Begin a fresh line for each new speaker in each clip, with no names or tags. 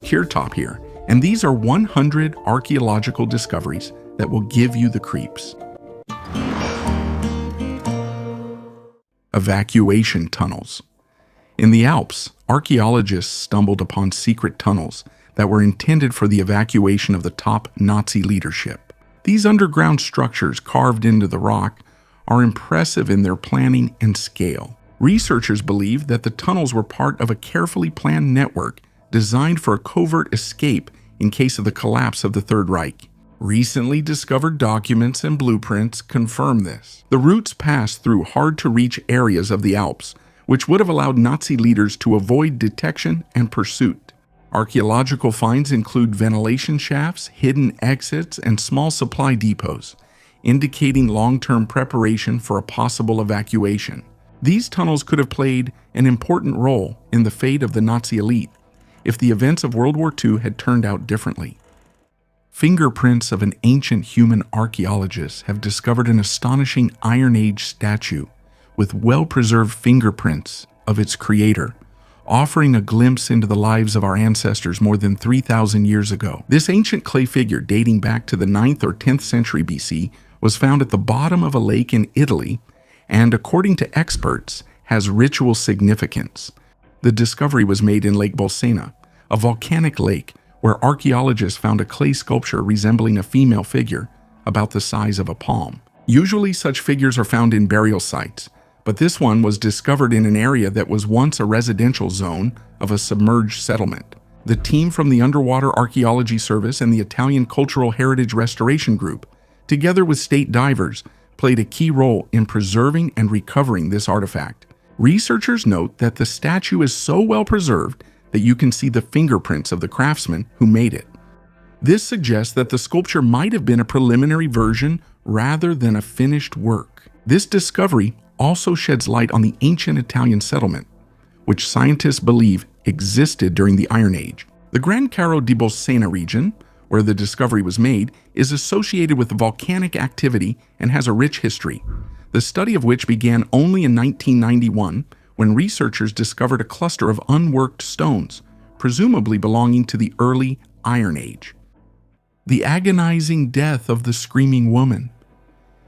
Kirtop here, and these are 100 archaeological discoveries that will give you the creeps. Evacuation tunnels. In the Alps, archaeologists stumbled upon secret tunnels that were intended for the evacuation of the top Nazi leadership. These underground structures carved into the rock are impressive in their planning and scale. Researchers believe that the tunnels were part of a carefully planned network designed for a covert escape in case of the collapse of the Third Reich. Recently discovered documents and blueprints confirm this. The routes passed through hard-to-reach areas of the Alps, which would have allowed Nazi leaders to avoid detection and pursuit. Archaeological finds include ventilation shafts, hidden exits, and small supply depots, indicating long-term preparation for a possible evacuation. These tunnels could have played an important role in the fate of the Nazi elite if the events of World War II had turned out differently. Fingerprints of an ancient human archaeologist have discovered an astonishing Iron Age statue with well-preserved fingerprints of its creator, offering a glimpse into the lives of our ancestors more than 3,000 years ago. This ancient clay figure, dating back to the 9th or 10th century BC, was found at the bottom of a lake in Italy and, according to experts, has ritual significance. The discovery was made in Lake Bolsena, a volcanic lake where archaeologists found a clay sculpture resembling a female figure about the size of a palm. Usually such figures are found in burial sites, but this one was discovered in an area that was once a residential zone of a submerged settlement. The team from the Underwater Archaeology Service and the Italian Cultural Heritage Restoration Group, together with state divers, played a key role in preserving and recovering this artifact. Researchers note that the statue is so well preserved that you can see the fingerprints of the craftsman who made it. This suggests that the sculpture might have been a preliminary version rather than a finished work. This discovery also sheds light on the ancient Italian settlement, which scientists believe existed during the Iron Age. The Gran Caro di Bolsena region, where the discovery was made, is associated with volcanic activity and has a rich history, the study of which began only in 1991 when researchers discovered a cluster of unworked stones, presumably belonging to the early Iron Age. The agonizing death of the screaming woman.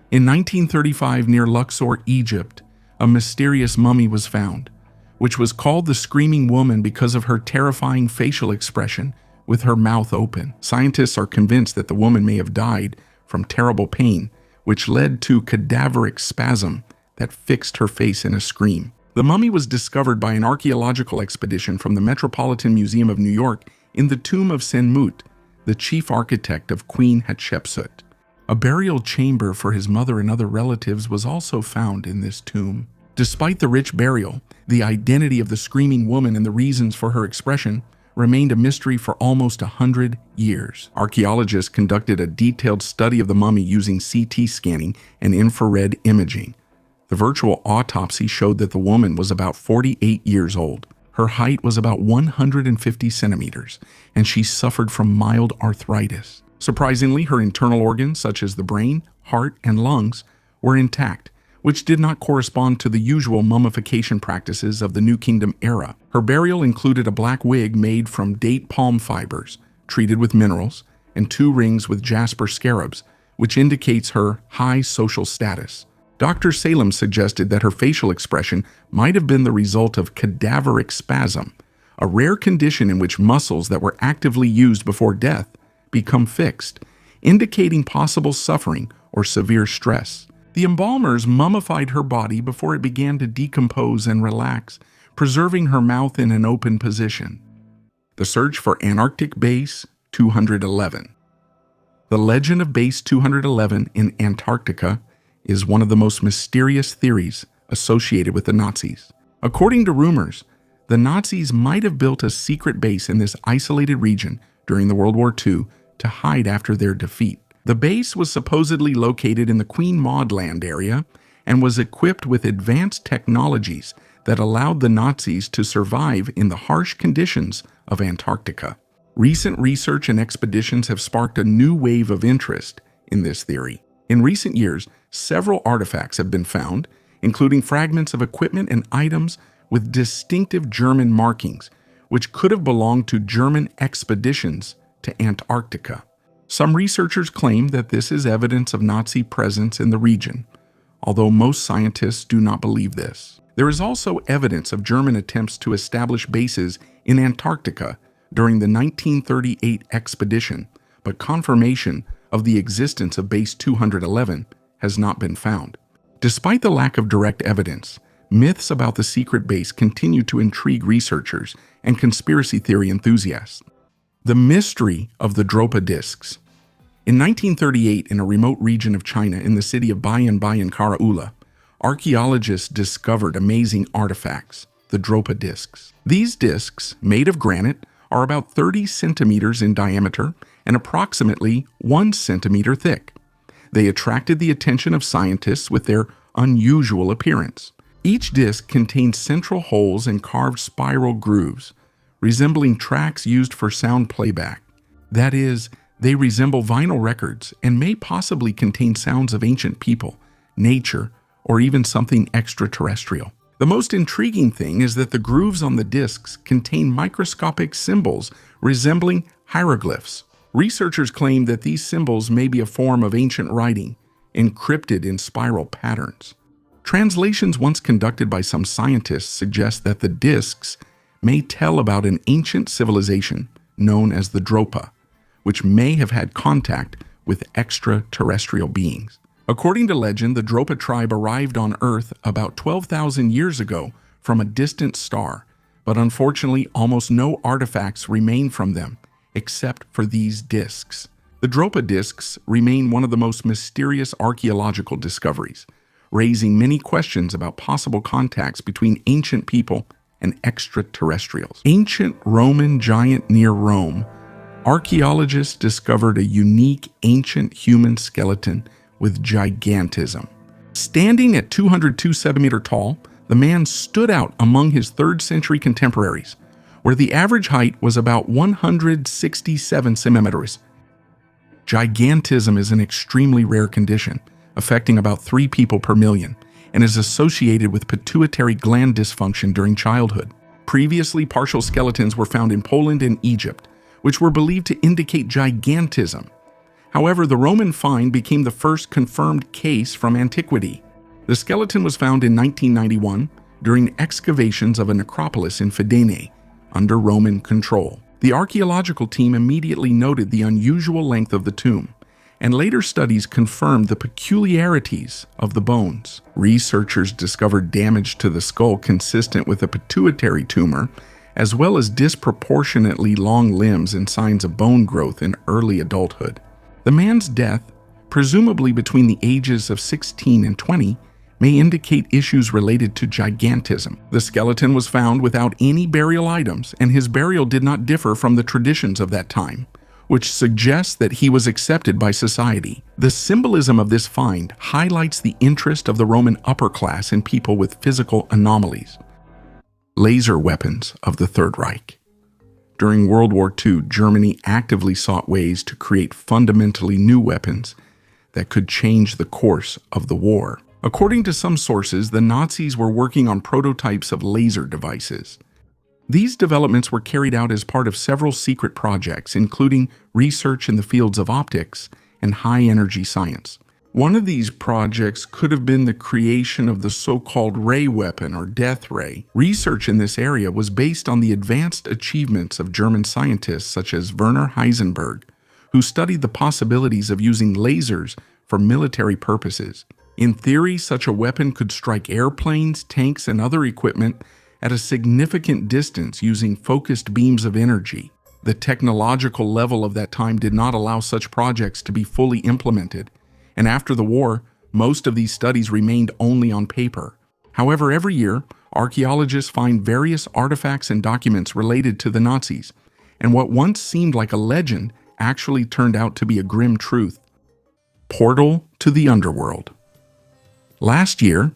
In 1935, near Luxor, Egypt, a mysterious mummy was found, which was called the Screaming Woman because of her terrifying facial expression with her mouth open. Scientists are convinced that the woman may have died from terrible pain, which led to cadaveric spasm that fixed her face in a scream. The mummy was discovered by an archaeological expedition from the Metropolitan Museum of New York in the tomb of Senmut, the chief architect of Queen Hatshepsut. A burial chamber for his mother and other relatives was also found in this tomb. Despite the rich burial, the identity of the screaming woman and the reasons for her expression remained a mystery for almost 100 years. Archaeologists conducted a detailed study of the mummy using CT scanning and infrared imaging. The virtual autopsy showed that the woman was about 48 years old. Her height was about 150 centimeters, and she suffered from mild arthritis. Surprisingly, her internal organs, such as the brain, heart, and lungs, were intact, which did not correspond to the usual mummification practices of the New Kingdom era. Her burial included a black wig made from date palm fibers, treated with minerals, and 2 rings with jasper scarabs, which indicates her high social status. Dr. Salem suggested that her facial expression might have been the result of cadaveric spasm, a rare condition in which muscles that were actively used before death become fixed, indicating possible suffering or severe stress. The embalmers mummified her body before it began to decompose and relax, preserving her mouth in an open position. The search for Antarctic Base 211. The legend of Base 211 in Antarctica is one of the most mysterious theories associated with the Nazis. According to rumors, the Nazis might have built a secret base in this isolated region during the World War II to hide after their defeat. The base was supposedly located in the Queen Maud Land area and was equipped with advanced technologies that allowed the Nazis to survive in the harsh conditions of Antarctica. Recent research and expeditions have sparked a new wave of interest in this theory. In recent years, several artifacts have been found, including fragments of equipment and items with distinctive German markings, which could have belonged to German expeditions to Antarctica. Some researchers claim that this is evidence of Nazi presence in the region, although most scientists do not believe this. There is also evidence of German attempts to establish bases in Antarctica during the 1938 expedition, but confirmation of the existence of Base 211 has not been found. Despite the lack of direct evidence, myths about the secret base continue to intrigue researchers and conspiracy theory enthusiasts. The mystery of the Dropa discs. In 1938, in a remote region of China in the city of Bayan Karaula, archaeologists discovered amazing artifacts, the Dropa discs. These discs, made of granite, are about 30 centimeters in diameter and approximately 1 centimeter thick. They attracted the attention of scientists with their unusual appearance. Each disc contains central holes and carved spiral grooves, resembling tracks used for sound playback. That is, they resemble vinyl records and may possibly contain sounds of ancient people, nature, or even something extraterrestrial. The most intriguing thing is that the grooves on the discs contain microscopic symbols resembling hieroglyphs. Researchers claim that these symbols may be a form of ancient writing, encrypted in spiral patterns. Translations once conducted by some scientists suggest that the discs may tell about an ancient civilization known as the Dropa, which may have had contact with extraterrestrial beings. According to legend, the Dropa tribe arrived on Earth about 12,000 years ago from a distant star, but unfortunately almost no artifacts remain from them, except for these discs. The Dropa discs remain one of the most mysterious archaeological discoveries, raising many questions about possible contacts between ancient people and extraterrestrials. Ancient Roman giant near Rome, archaeologists discovered a unique ancient human skeleton with gigantism. Standing at 202 centimeters tall, the man stood out among his 3rd century contemporaries, where the average height was about 167 centimeters. Gigantism is an extremely rare condition, affecting about 3 people per million, and is associated with pituitary gland dysfunction during childhood. Previously, partial skeletons were found in Poland and Egypt, which were believed to indicate gigantism. However, the Roman find became the first confirmed case from antiquity. The skeleton was found in 1991 during excavations of a necropolis in Fidene, under Roman control. The archaeological team immediately noted the unusual length of the tomb, and later studies confirmed the peculiarities of the bones. Researchers discovered damage to the skull consistent with a pituitary tumor, as well as disproportionately long limbs and signs of bone growth in early adulthood. The man's death, presumably between the ages of 16 and 20, may indicate issues related to gigantism. The skeleton was found without any burial items, and his burial did not differ from the traditions of that time, which suggests that he was accepted by society. The symbolism of this find highlights the interest of the Roman upper class in people with physical anomalies. Laser weapons of the Third Reich. During World War II, Germany actively sought ways to create fundamentally new weapons that could change the course of the war. According to some sources, the Nazis were working on prototypes of laser devices. These developments were carried out as part of several secret projects, including research in the fields of optics and high-energy science. One of these projects could have been the creation of the so-called ray weapon or death ray. Research in this area was based on the advanced achievements of German scientists such as Werner Heisenberg, who studied the possibilities of using lasers for military purposes. In theory, such a weapon could strike airplanes, tanks, and other equipment at a significant distance using focused beams of energy. The technological level of that time did not allow such projects to be fully implemented, and after the war, most of these studies remained only on paper. However, every year, archaeologists find various artifacts and documents related to the Nazis, and what once seemed like a legend actually turned out to be a grim truth. Portal to the Underworld. Last year,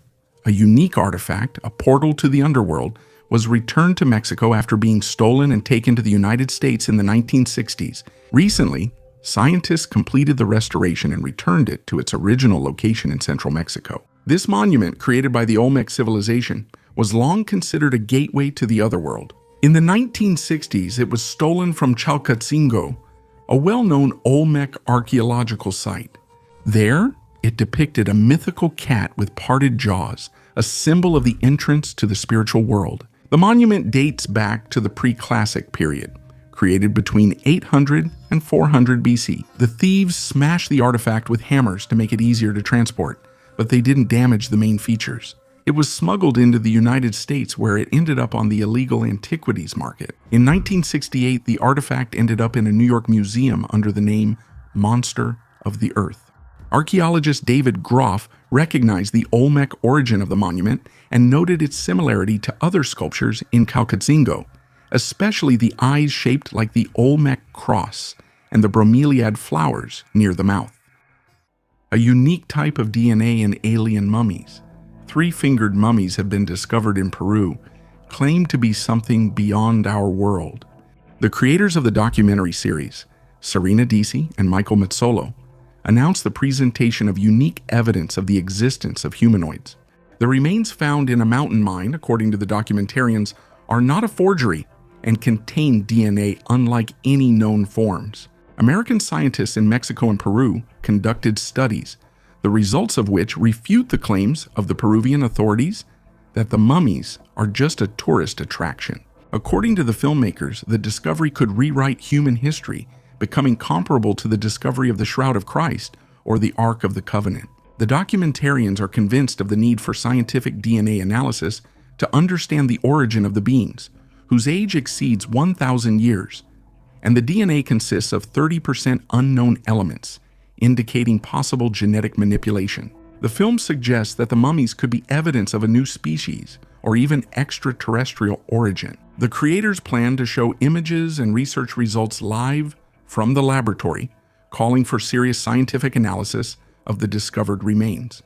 a unique artifact, a portal to the underworld, was returned to Mexico after being stolen and taken to the United States in the 1960s. Recently, scientists completed the restoration and returned it to its original location in central Mexico. This monument, created by the Olmec civilization, was long considered a gateway to the otherworld. In the 1960s, it was stolen from Chalcatzingo, a well-known Olmec archaeological site. There, it depicted a mythical cat with parted jaws, a symbol of the entrance to the spiritual world. The monument dates back to the pre-classic period, created between 800 and 400 BC. The thieves smashed the artifact with hammers to make it easier to transport, but they didn't damage the main features. It was smuggled into the United States, where it ended up on the illegal antiquities market. In 1968, the artifact ended up in a New York museum under the name Monster of the Earth. Archaeologist David Groff recognized the Olmec origin of the monument and noted its similarity to other sculptures in Chalcatzingo, especially the eyes shaped like the Olmec cross and the bromeliad flowers near the mouth. A unique type of DNA in alien mummies. Three-fingered mummies have been discovered in Peru, claimed to be something beyond our world. The creators of the documentary series, Serena Disi and Michael Mazzolo, announced the presentation of unique evidence of the existence of humanoids. The remains found in a mountain mine, according to the documentarians, are not a forgery and contain DNA unlike any known forms. American scientists in Mexico and Peru conducted studies, the results of which refute the claims of the Peruvian authorities that the mummies are just a tourist attraction. According to the filmmakers, the discovery could rewrite human history, becoming comparable to the discovery of the Shroud of Christ or the Ark of the Covenant. The documentarians are convinced of the need for scientific DNA analysis to understand the origin of the beings, whose age exceeds 1,000 years, and the DNA consists of 30% unknown elements, indicating possible genetic manipulation. The film suggests that the mummies could be evidence of a new species or even extraterrestrial origin. The creators plan to show images and research results live from the laboratory, calling for serious scientific analysis of the discovered remains.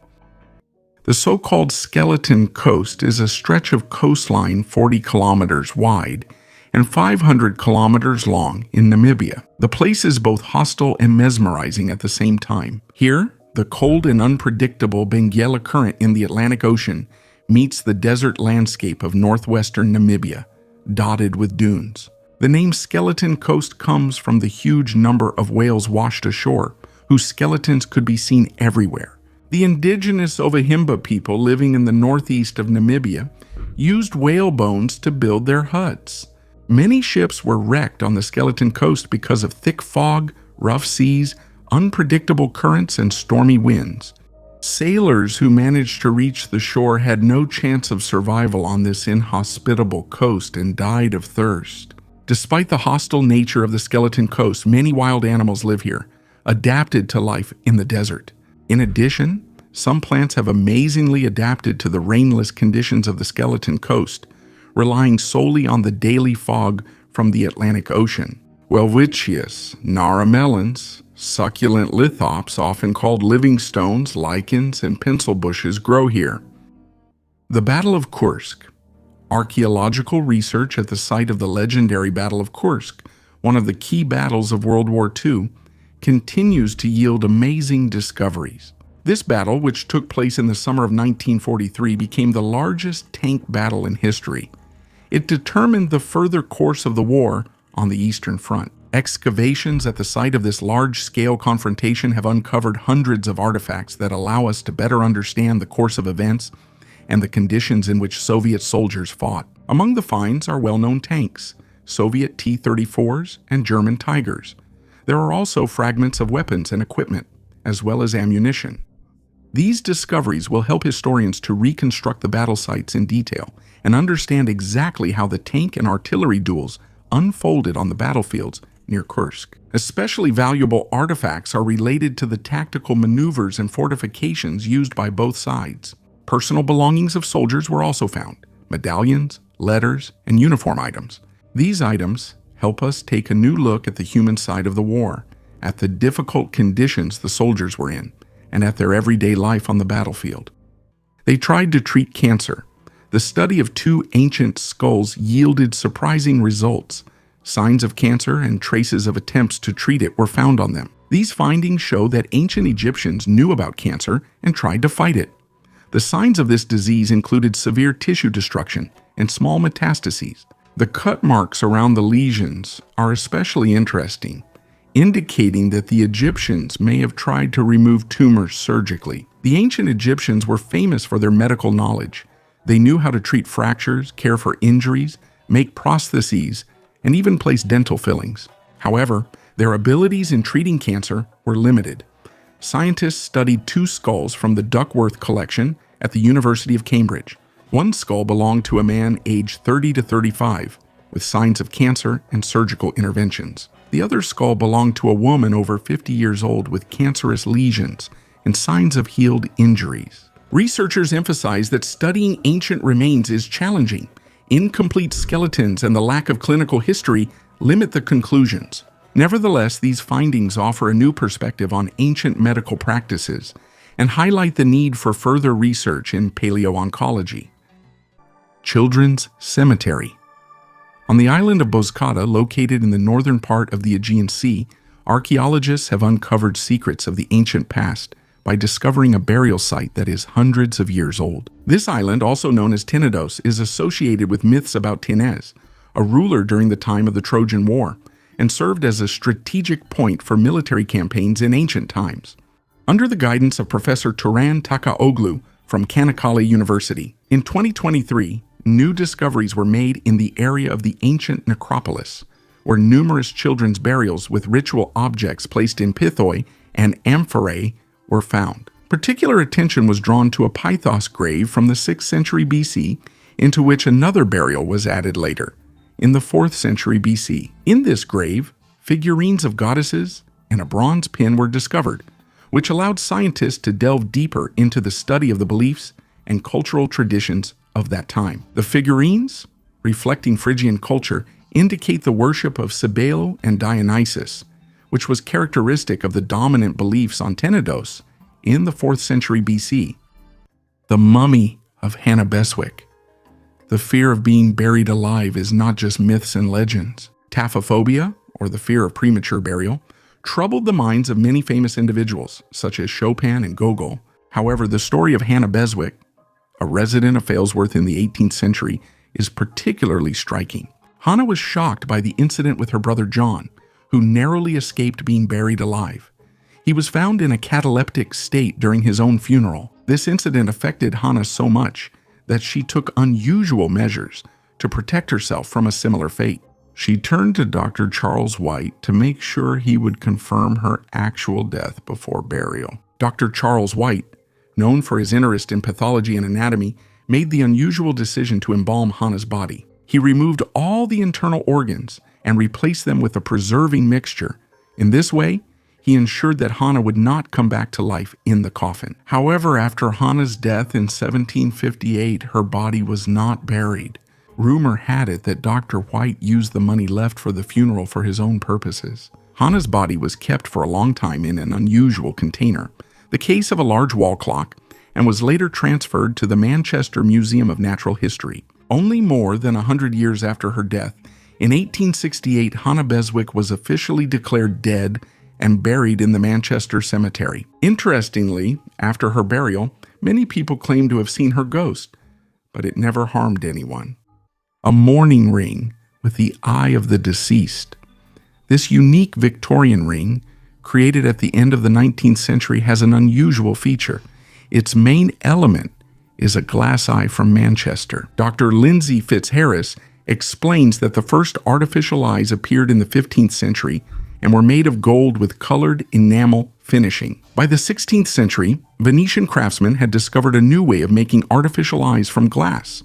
The so-called Skeleton Coast is a stretch of coastline 40 kilometers wide and 500 kilometers long in Namibia. The place is both hostile and mesmerizing at the same time. Here, the cold and unpredictable Benguela Current in the Atlantic Ocean meets the desert landscape of northwestern Namibia, dotted with dunes. The name Skeleton Coast comes from the huge number of whales washed ashore, whose skeletons could be seen everywhere. The indigenous Ovahimba people living in the northeast of Namibia used whale bones to build their huts. Many ships were wrecked on the Skeleton Coast because of thick fog, rough seas, unpredictable currents, and stormy winds. Sailors who managed to reach the shore had no chance of survival on this inhospitable coast and died of thirst. Despite the hostile nature of the Skeleton Coast, many wild animals live here, adapted to life in the desert. In addition, some plants have amazingly adapted to the rainless conditions of the Skeleton Coast, relying solely on the daily fog from the Atlantic Ocean. Welwitschia, Nara melons, succulent lithops, often called living stones, lichens, and pencil bushes, grow here. The Battle of Kursk. Archaeological research at the site of the legendary Battle of Kursk, one of the key battles of World War II, continues to yield amazing discoveries. This battle, which took place in the summer of 1943, became the largest tank battle in history. It determined the further course of the war on the Eastern Front. Excavations at the site of this large-scale confrontation have uncovered hundreds of artifacts that allow us to better understand the course of events and the conditions in which Soviet soldiers fought. Among the finds are well-known tanks, Soviet T-34s and German Tigers. There are also fragments of weapons and equipment, as well as ammunition. These discoveries will help historians to reconstruct the battle sites in detail and understand exactly how the tank and artillery duels unfolded on the battlefields near Kursk. Especially valuable artifacts are related to the tactical maneuvers and fortifications used by both sides. Personal belongings of soldiers were also found, medallions, letters, and uniform items. These items help us take a new look at the human side of the war, at the difficult conditions the soldiers were in, and at their everyday life on the battlefield. They tried to treat cancer. The study of 2 ancient skulls yielded surprising results. Signs of cancer and traces of attempts to treat it were found on them. These findings show that ancient Egyptians knew about cancer and tried to fight it. The signs of this disease included severe tissue destruction and small metastases. The cut marks around the lesions are especially interesting, indicating that the Egyptians may have tried to remove tumors surgically. The ancient Egyptians were famous for their medical knowledge. They knew how to treat fractures, care for injuries, make prostheses, and even place dental fillings. However, their abilities in treating cancer were limited. Scientists studied 2 skulls from the Duckworth collection at the University of Cambridge. One skull belonged to a man aged 30 to 35, with signs of cancer and surgical interventions. The other skull belonged to a woman over 50 years old with cancerous lesions and signs of healed injuries. Researchers emphasize that studying ancient remains is challenging. Incomplete skeletons and the lack of clinical history limit the conclusions. Nevertheless, these findings offer a new perspective on ancient medical practices and highlight the need for further research in paleoncology. Children's Cemetery. On the island of Bozcaada, located in the northern part of the Aegean Sea, archaeologists have uncovered secrets of the ancient past by discovering a burial site that is hundreds of years old. This island, also known as Tenedos, is associated with myths about Tinez, a ruler during the time of the Trojan War, and served as a strategic point for military campaigns in ancient times. Under the guidance of Professor Turan Takaoglu from Çanakkale University, in 2023, new discoveries were made in the area of the ancient necropolis, where numerous children's burials with ritual objects placed in pithoi and amphorae were found. Particular attention was drawn to a Pythos grave from the 6th century BC, into which another burial was added later, in the 4th century BC. In this grave, figurines of goddesses and a bronze pin were discovered, which allowed scientists to delve deeper into the study of the beliefs and cultural traditions of that time. The figurines, reflecting Phrygian culture, indicate the worship of Cybele and Dionysus, which was characteristic of the dominant beliefs on Tenedos in the 4th century BC. The mummy of Hannah Beswick. The fear of being buried alive is not just myths and legends. Taphophobia, or the fear of premature burial, troubled the minds of many famous individuals, such as Chopin and Gogol. However, the story of Hannah Beswick, a resident of Failsworth in the 18th century, is particularly striking. Hannah was shocked by the incident with her brother John, who narrowly escaped being buried alive. He was found in a cataleptic state during his own funeral. This incident affected Hannah so much that she took unusual measures to protect herself from a similar fate. She turned to Dr. Charles White to make sure he would confirm her actual death before burial. Dr. Charles White, known for his interest in pathology and anatomy, made the unusual decision to embalm Hannah's body. He removed all the internal organs and replaced them with a preserving mixture. In this way, he ensured that Hannah would not come back to life in the coffin. However, after Hannah's death in 1758, her body was not buried. Rumor had it that Dr. White used the money left for the funeral for his own purposes. Hannah's body was kept for a long time in an unusual container, the case of a large wall clock, and was later transferred to the Manchester Museum of Natural History. Only more than 100 years after her death, in 1868, Hannah Beswick was officially declared dead and buried in the Manchester Cemetery. Interestingly, after her burial, many people claim to have seen her ghost, but it never harmed anyone. A mourning ring with the eye of the deceased. This unique Victorian ring, created at the end of the 19th century, has an unusual feature. Its main element is a glass eye from Manchester. Dr. Lindsay Fitzharris explains that the first artificial eyes appeared in the 15th century and were made of gold with colored enamel finishing. By the 16th century, Venetian craftsmen had discovered a new way of making artificial eyes from glass,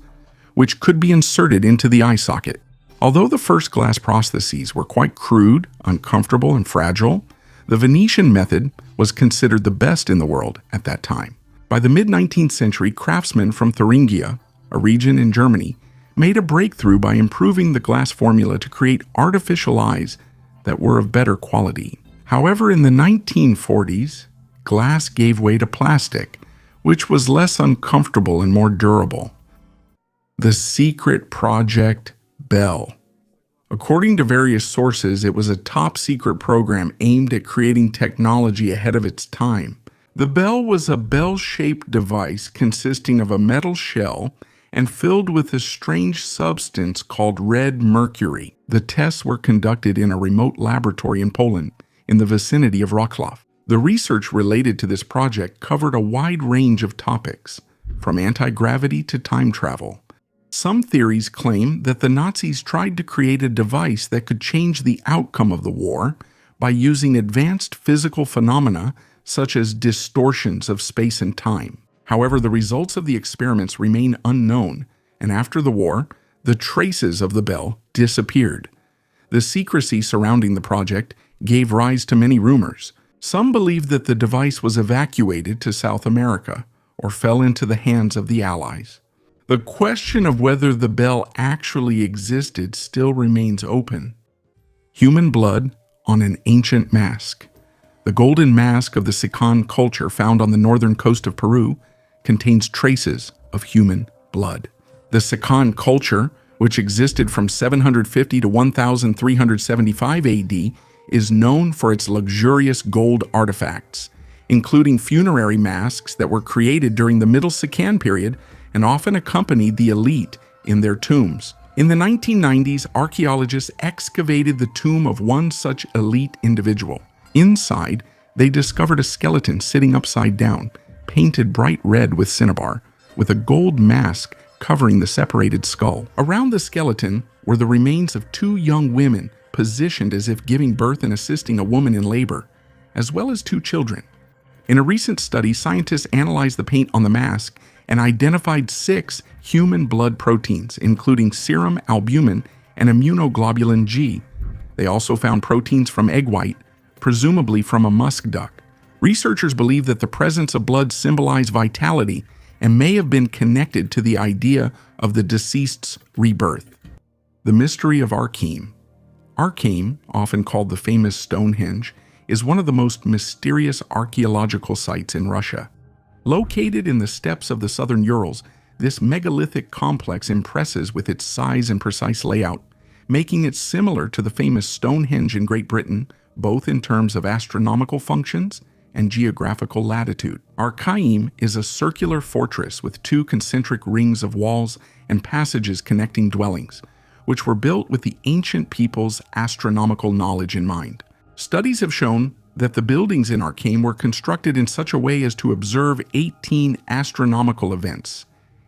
which could be inserted into the eye socket. Although the first glass prostheses were quite crude, uncomfortable, and fragile, the Venetian method was considered the best in the world at that time. By the mid-19th century, craftsmen from Thuringia, a region in Germany, made a breakthrough by improving the glass formula to create artificial eyes that were of better quality. However, in the 1940s, glass gave way to plastic, which was less uncomfortable and more durable. The secret Project Bell. According to various sources, it was a top-secret program aimed at creating technology ahead of its time. The bell was a bell-shaped device consisting of a metal shell and filled with a strange substance called red mercury. The tests were conducted in a remote laboratory in Poland, in the vicinity of Wrocław. The research related to this project covered a wide range of topics, from anti-gravity to time travel. Some theories claim that the Nazis tried to create a device that could change the outcome of the war by using advanced physical phenomena such as distortions of space and time. However, the results of the experiments remain unknown, and after the war, the traces of the bell disappeared. The secrecy surrounding the project gave rise to many rumors. Some believe that the device was evacuated to South America or fell into the hands of the Allies. The question of whether the bell actually existed still remains open. Human blood on an ancient mask. The golden mask of the Sican culture found on the northern coast of Peru contains traces of human blood. The Sican culture, which existed from 750 to 1375 AD, is known for its luxurious gold artifacts, including funerary masks that were created during the Middle Sican period and often accompanied the elite in their tombs. In the 1990s, archaeologists excavated the tomb of one such elite individual. Inside, they discovered a skeleton sitting upside down, painted bright red with cinnabar, with a gold mask covering the separated skull. Around the skeleton were the remains of two young women positioned as if giving birth and assisting a woman in labor, as well as two children. In a recent study, scientists analyzed the paint on the mask and identified 6 human blood proteins, including serum albumin and immunoglobulin G. They also found proteins from egg white, presumably from a musk duck. Researchers believe that the presence of blood symbolized vitality and may have been connected to the idea of the deceased's rebirth. The mystery of Archaeum. Archaeum, often called the famous Stonehenge, is one of the most mysterious archaeological sites in Russia. Located in the steppes of the southern Urals, this megalithic complex impresses with its size and precise layout, making it similar to the famous Stonehenge in Great Britain, both in terms of astronomical functions and geographical latitude. Archaeum is a circular fortress with 2 concentric rings of walls and passages connecting dwellings, which were built with the ancient people's astronomical knowledge in mind. Studies have shown that the buildings in Archaeum were constructed in such a way as to observe 18 astronomical events,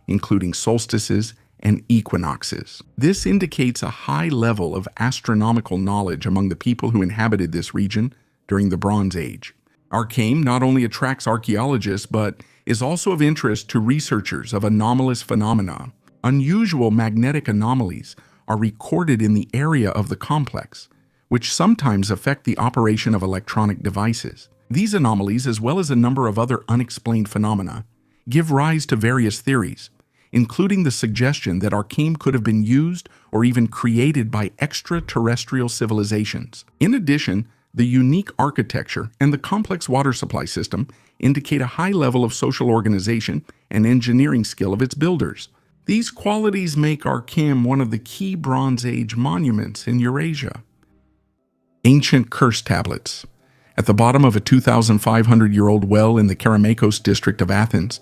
including solstices and equinoxes. This indicates a high level of astronomical knowledge among the people who inhabited this region during the Bronze Age. Archaeum not only attracts archaeologists, but is also of interest to researchers of anomalous phenomena. Unusual magnetic anomalies are recorded in the area of the complex, which sometimes affect the operation of electronic devices. These anomalies, as well as a number of other unexplained phenomena, give rise to various theories, including the suggestion that Archaeum could have been used or even created by extraterrestrial civilizations. In addition, the unique architecture and the complex water supply system indicate a high level of social organization and engineering skill of its builders. These qualities make Archaeum one of the key Bronze Age monuments in Eurasia. Ancient curse tablets. At the bottom of a 2,500-year-old well in the Kerameikos district of Athens,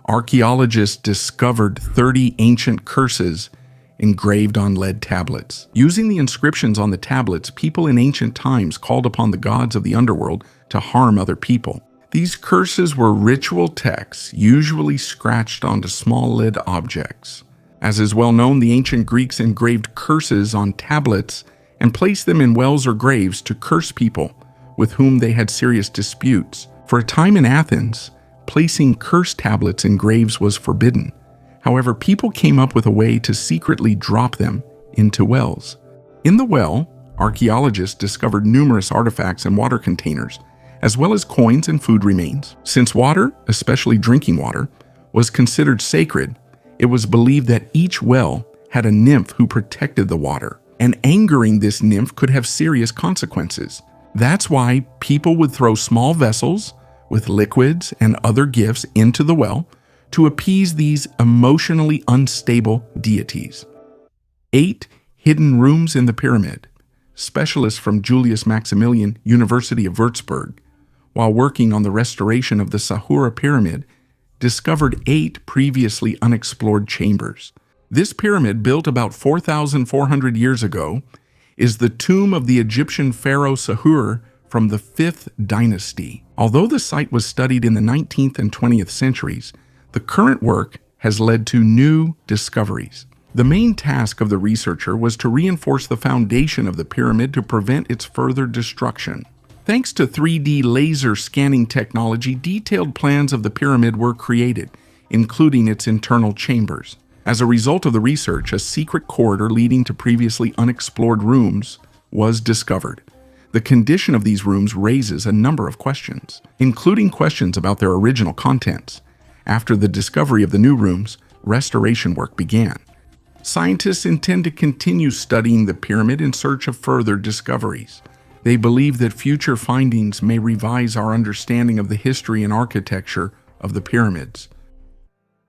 archaeologists discovered 30 ancient curses engraved on lead tablets. Using the inscriptions on the tablets, people in ancient times called upon the gods of the underworld to harm other people. These curses were ritual texts, usually scratched onto small lead objects. As is well known, the ancient Greeks engraved curses on tablets and placed them in wells or graves to curse people with whom they had serious disputes. For a time in Athens, placing curse tablets in graves was forbidden. However, people came up with a way to secretly drop them into wells. In the well, archaeologists discovered numerous artifacts and water containers, as well as coins and food remains. Since water, especially drinking water, was considered sacred, it was believed that each well had a nymph who protected the water, and angering this nymph could have serious consequences. That's why people would throw small vessels with liquids and other gifts into the well to appease these emotionally unstable deities. 8 hidden rooms in the pyramid. Specialists from Julius Maximilian University of Würzburg, while working on the restoration of the Sahura pyramid, discovered 8 previously unexplored chambers. This pyramid, built about 4,400 years ago, is the tomb of the Egyptian pharaoh Sahur from the 5th dynasty. Although the site was studied in the 19th and 20th centuries, the current work has led to new discoveries. The main task of the researcher was to reinforce the foundation of the pyramid to prevent its further destruction. Thanks to 3D laser scanning technology, detailed plans of the pyramid were created, including its internal chambers. As a result of the research, a secret corridor leading to previously unexplored rooms was discovered. The condition of these rooms raises a number of questions, including questions about their original contents. After the discovery of the new rooms, restoration work began. Scientists intend to continue studying the pyramid in search of further discoveries. They believe that future findings may revise our understanding of the history and architecture of the pyramids.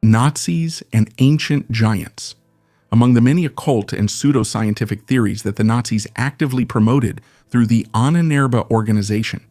Nazis and ancient giants. Among the many occult and pseudoscientific theories that the Nazis actively promoted through the Ahnenerbe organization,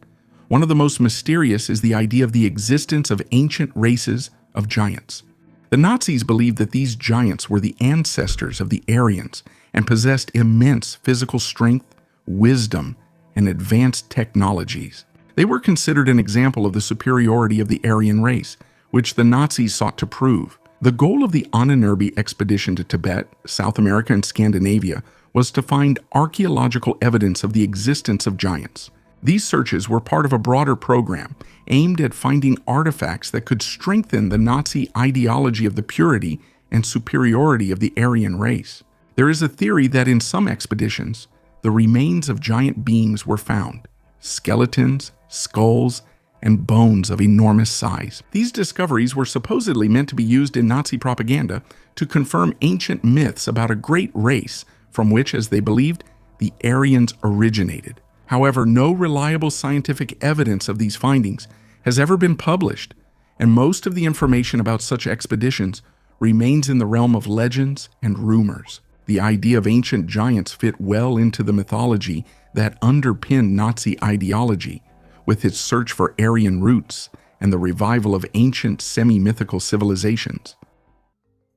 one of the most mysterious is the idea of the existence of ancient races of giants. The Nazis believed that these giants were the ancestors of the Aryans and possessed immense physical strength, wisdom, and advanced technologies. They were considered an example of the superiority of the Aryan race, which the Nazis sought to prove. The goal of the Ahnenerbe expedition to Tibet, South America, and Scandinavia was to find archaeological evidence of the existence of giants. These searches were part of a broader program aimed at finding artifacts that could strengthen the Nazi ideology of the purity and superiority of the Aryan race. There is a theory that in some expeditions, the remains of giant beings were found: skeletons, skulls, and bones of enormous size. These discoveries were supposedly meant to be used in Nazi propaganda to confirm ancient myths about a great race from which, as they believed, the Aryans originated. However, no reliable scientific evidence of these findings has ever been published, and most of the information about such expeditions remains in the realm of legends and rumors. The idea of ancient giants fit well into the mythology that underpinned Nazi ideology, with its search for Aryan roots and the revival of ancient semi-mythical civilizations.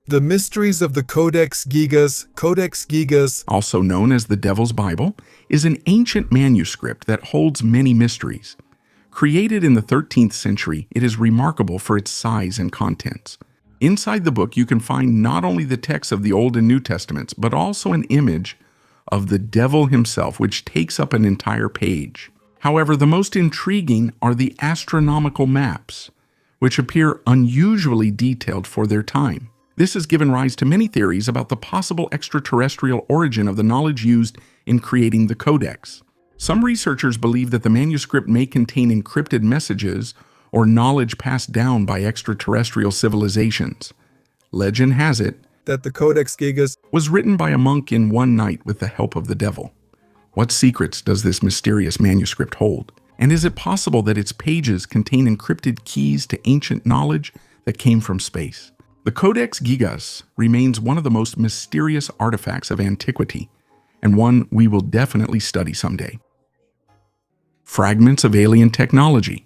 The Mysteries of the Codex Gigas. Codex Gigas,
also known as the Devil's Bible, is an ancient manuscript that holds many mysteries. Created in the 13th century, it is remarkable for its size and contents. Inside the book, you can find not only the texts of the Old and New Testaments, but also an image of the devil himself, which takes up an entire page. However, the most intriguing are the astronomical maps, which appear unusually detailed for their time. This has given rise to many theories about the possible extraterrestrial origin of the knowledge used in creating the codex. Some researchers believe that the manuscript may contain encrypted messages or knowledge passed down by extraterrestrial civilizations. Legend has it
that the Codex Gigas
was written by a monk in one night with the help of the devil. What secrets does this mysterious manuscript hold? And is it possible that its pages contain encrypted keys to ancient knowledge that came from space? The Codex Gigas remains one of the most mysterious artifacts of antiquity, and one we will definitely study someday. Fragments of alien technology.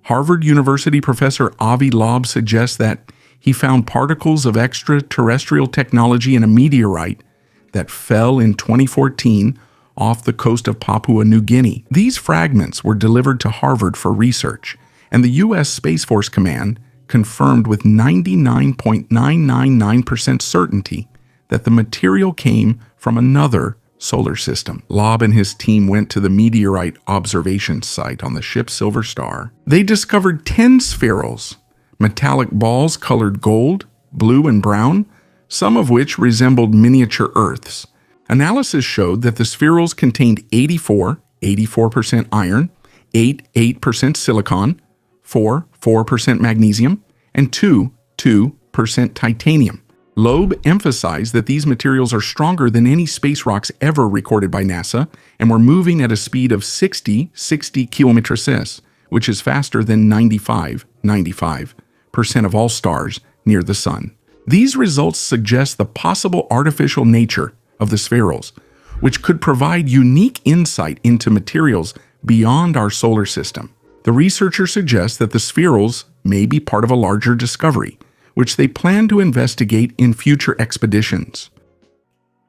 Harvard University professor Avi Loeb suggests that he found particles of extraterrestrial technology in a meteorite that fell in 2014 off the coast of Papua New Guinea. These fragments were delivered to Harvard for research, and the U.S. Space Force Command confirmed with 99.999% certainty that the material came from another solar system. Loeb and his team went to the meteorite observation site on the ship Silver Star. They discovered 10 spherules, metallic balls colored gold, blue, and brown, some of which resembled miniature Earths. Analysis showed that the spherules contained 84% iron, 8% silicon, 4% magnesium, and 2% titanium. Loeb emphasized that these materials are stronger than any space rocks ever recorded by NASA and were moving at a speed of 60 km/s, which is faster than 95% of all stars near the Sun. These results suggest the possible artificial nature of the spherules, which could provide unique insight into materials beyond our solar system. The researcher suggests that the spherules may be part of a larger discovery, which they plan to investigate in future expeditions.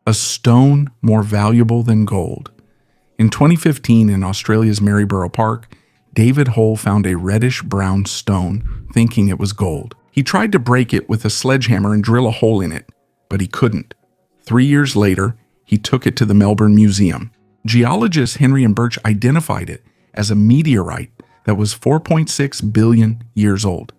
A stone more valuable than gold. In 2015, in Australia's Maryborough Park, David Hole found a reddish-brown stone, thinking it was gold. He tried to break it with a sledgehammer and drill a hole in it, but he couldn't. 3 years later, he took it to the Melbourne Museum. Geologists Henry and Birch identified it as a meteorite that was 4.6 billion years old.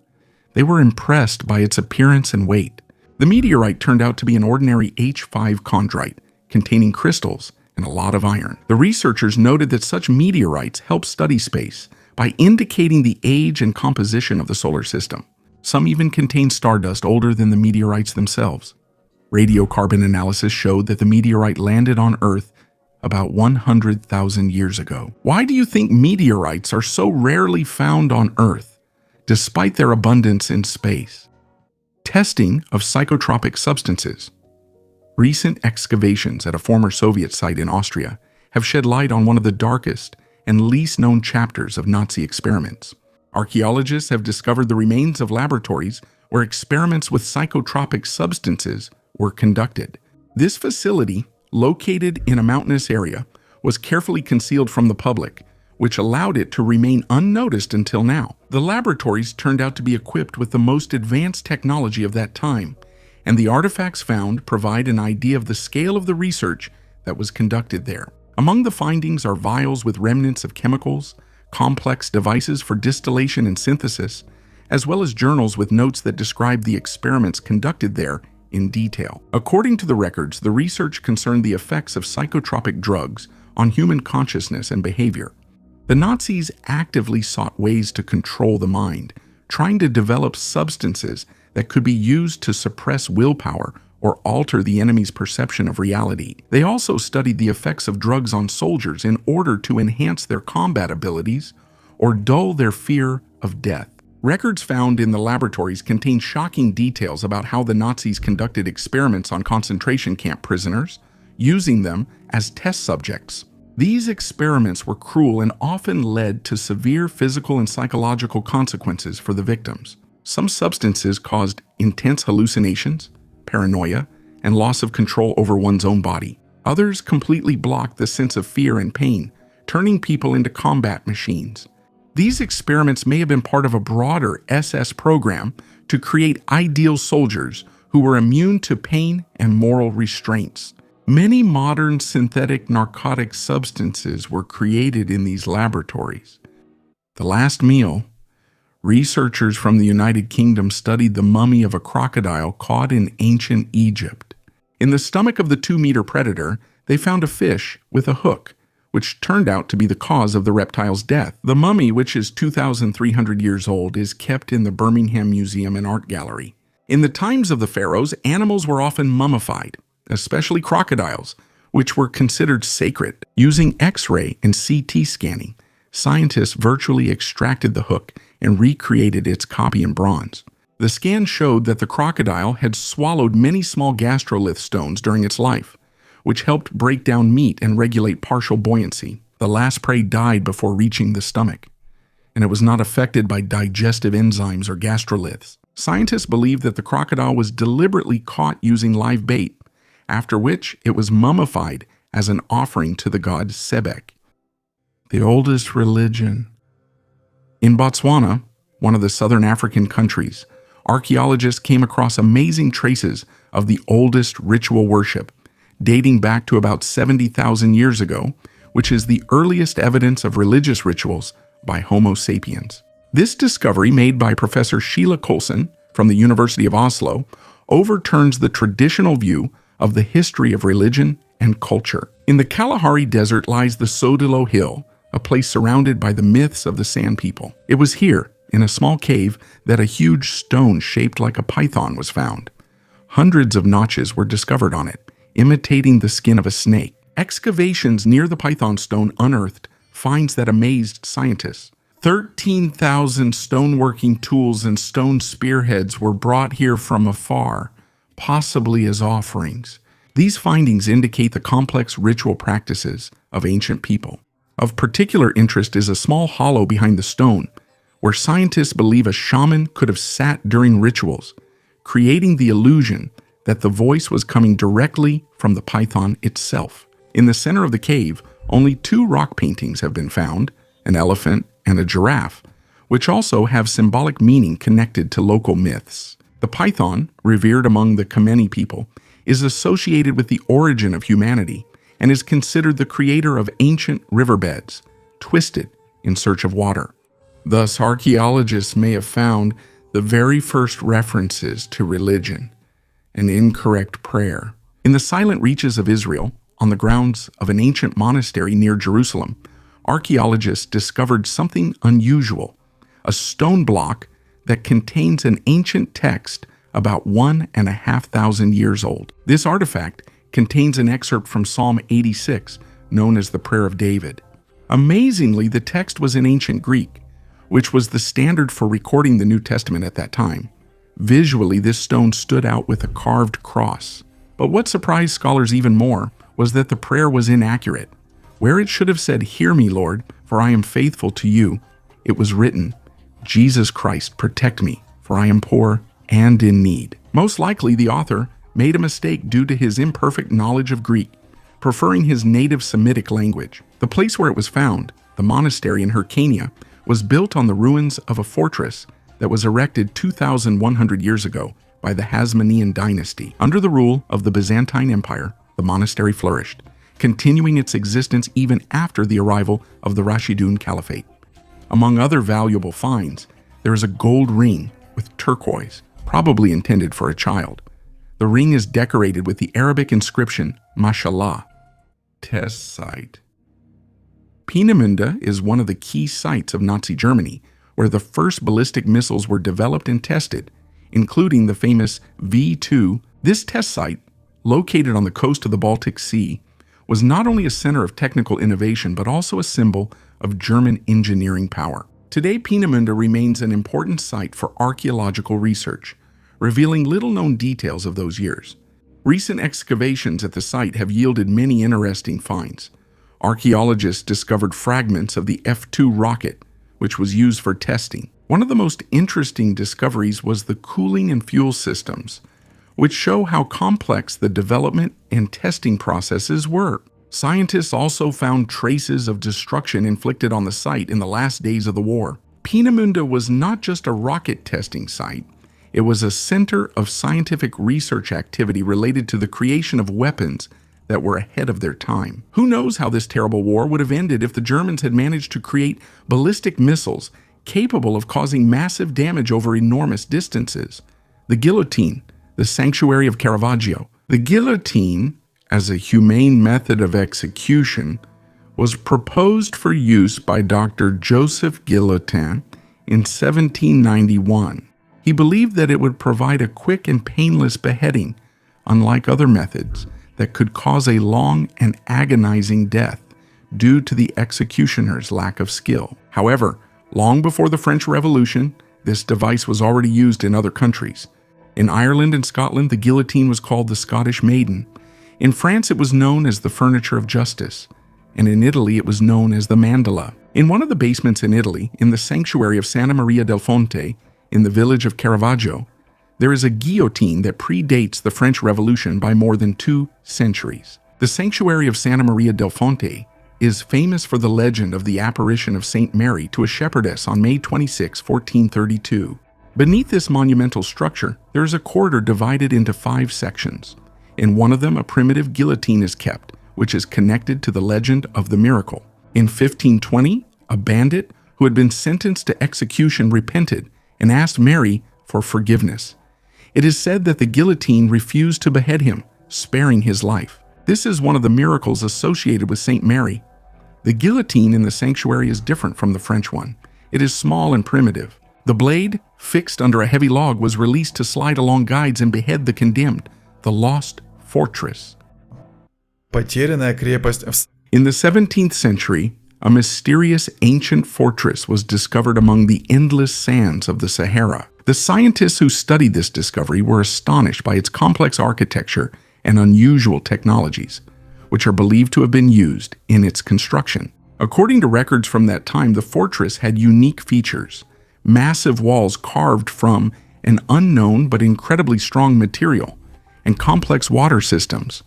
They were impressed by its appearance and weight. The meteorite turned out to be an ordinary H5 chondrite, containing crystals and a lot of iron. The researchers noted that such meteorites help study space by indicating the age and composition of the solar system. Some even contain stardust older than the meteorites themselves. Radiocarbon analysis showed that the meteorite landed on Earth about 100,000 years ago. Why do you think meteorites are so rarely found on Earth, despite their abundance in space? Testing of psychotropic substances. Recent excavations at a former Soviet site in Austria have shed light on one of the darkest and least known chapters of Nazi experiments. Archaeologists have discovered the remains of laboratories where experiments with psychotropic substances were conducted. This facility, located in a mountainous area, was carefully concealed from the public, which allowed it to remain unnoticed until now. The laboratories turned out to be equipped with the most advanced technology of that time, and the artifacts found provide an idea of the scale of the research that was conducted there. Among the findings are vials with remnants of chemicals, complex devices for distillation and synthesis, as well as journals with notes that describe the experiments conducted there in detail. According to the records, the research concerned the effects of psychotropic drugs on human consciousness and behavior. The Nazis actively sought ways to control the mind, trying to develop substances that could be used to suppress willpower or alter the enemy's perception of reality. They also studied the effects of drugs on soldiers in order to enhance their combat abilities or dull their fear of death. Records found in the laboratories contain shocking details about how the Nazis conducted experiments on concentration camp prisoners, using them as test subjects. These experiments were cruel and often led to severe physical and psychological consequences for the victims. Some substances caused intense hallucinations, paranoia, and loss of control over one's own body. Others completely blocked the sense of fear and pain, turning people into combat machines. These experiments may have been part of a broader SS program to create ideal soldiers who were immune to pain and moral restraints. Many modern synthetic narcotic substances were created in these laboratories. The last meal. Researchers from the United Kingdom studied the mummy of a crocodile caught in ancient Egypt. In the stomach of the 2-meter predator, they found a fish with a hook, which turned out to be the cause of the reptile's death. The mummy, which is 2,300 years old, is kept in the Birmingham Museum and Art Gallery. In the times of the pharaohs, animals were often mummified, especially crocodiles, which were considered sacred. Using X-ray and CT scanning, scientists virtually extracted the hook and recreated its copy in bronze. The scan showed that the crocodile had swallowed many small gastrolith stones during its life, which helped break down meat and regulate partial buoyancy. The last prey died before reaching the stomach, and it was not affected by digestive enzymes or gastroliths. Scientists believe that the crocodile was deliberately caught using live bait, after which it was mummified as an offering to the god Sebek. The oldest religion. In Botswana, one of the southern African countries, archaeologists came across amazing traces of the oldest ritual worship, dating back to about 70,000 years ago, which is the earliest evidence of religious rituals by Homo sapiens. This discovery, made by Professor Sheila Coulson from the University of Oslo, overturns the traditional view of the history of religion and culture. In the Kalahari Desert lies the Sodilo Hill, a place surrounded by the myths of the Sand People. It was here, in a small cave, that a huge stone shaped like a python was found. Hundreds of notches were discovered on it, imitating the skin of a snake. Excavations near the python stone unearthed finds that amazed scientists. 13,000 stoneworking tools and stone spearheads were brought here from afar, possibly as offerings. These findings indicate the complex ritual practices of ancient people. Of particular interest is a small hollow behind the stone, where scientists believe a shaman could have sat during rituals, creating the illusion that the voice was coming directly from the python itself. In the center of the cave, only 2 rock paintings have been found, an elephant and a giraffe, which also have symbolic meaning connected to local myths. The python, revered among the Kameni people, is associated with the origin of humanity and is considered the creator of ancient riverbeds, twisted in search of water. Thus, archaeologists may have found the very first references to religion, an incorrect prayer. In the silent reaches of Israel, on the grounds of an ancient monastery near Jerusalem, archaeologists discovered something unusual, a stone block that contains an ancient text about 1,500 years old. This artifact contains an excerpt from Psalm 86, known as the Prayer of David. Amazingly, the text was in ancient Greek, which was the standard for recording the New Testament at that time. Visually, this stone stood out with a carved cross. But what surprised scholars even more was that the prayer was inaccurate. Where it should have said, "Hear me, Lord, for I am faithful to you," it was written, "Jesus Christ, protect me, for I am poor and in need." Most likely, the author made a mistake due to his imperfect knowledge of Greek, preferring his native Semitic language. The place where it was found, the monastery in Hyrcania, was built on the ruins of a fortress that was erected 2,100 years ago by the Hasmonean dynasty. Under the rule of the Byzantine Empire, the monastery flourished, continuing its existence even after the arrival of the Rashidun Caliphate. Among other valuable finds, there is a gold ring with turquoise, probably intended for a child. The ring is decorated with the Arabic inscription, Mashallah, test site. Peenemünde is one of the key sites of Nazi Germany, where the first ballistic missiles were developed and tested, including the famous V2. This test site, located on the coast of the Baltic Sea, was not only a center of technical innovation, but also a symbol of German engineering power. Today, Peenemünde remains an important site for archaeological research, revealing little-known details of those years. Recent excavations at the site have yielded many interesting finds. Archaeologists discovered fragments of the F-2 rocket, which was used for testing. One of the most interesting discoveries was the cooling and fuel systems, which show how complex the development and testing processes were. Scientists also found traces of destruction inflicted on the site in the last days of the war. Peenemünde was not just a rocket testing site, it was a center of scientific research activity related to the creation of weapons that were ahead of their time. Who knows how this terrible war would have ended if the Germans had managed to create ballistic missiles capable of causing massive damage over enormous distances. The guillotine, the sanctuary of Caravaggio. The guillotine, as a humane method of execution, was proposed for use by Dr. Joseph Guillotin in 1791. He believed that it would provide a quick and painless beheading, unlike other methods that could cause a long and agonizing death due to the executioner's lack of skill. However, long before the French Revolution, this device was already used in other countries. In Ireland and Scotland, the guillotine was called the Scottish Maiden. In France, it was known as the furniture of justice, and in Italy, it was known as the mandala. In one of the basements in Italy, in the sanctuary of Santa Maria del Fonte, in the village of Caravaggio, there is a guillotine that predates the French Revolution by more than 2 centuries. The sanctuary of Santa Maria del Fonte is famous for the legend of the apparition of Saint Mary to a shepherdess on May 26, 1432. Beneath this monumental structure, there is a corridor divided into 5 sections. In one of them, a primitive guillotine is kept, which is connected to the legend of the miracle. In 1520, a bandit who had been sentenced to execution repented and asked Mary for forgiveness. It is said that the guillotine refused to behead him, sparing his life. This is one of the miracles associated with Saint Mary. The guillotine in the sanctuary is different from the French one. It is small and primitive. The blade, fixed under a heavy log, was released to slide along guides and behead the condemned, the lost fortress.
Потерянная крепость.
In the 17th century, a mysterious ancient fortress was discovered among the endless sands of the Sahara. The scientists who studied this discovery were astonished by its complex architecture and unusual technologies, which are believed to have been used in its construction. According to records from that time, the fortress had unique features, massive walls carved from an unknown but incredibly strong material, and complex water systems,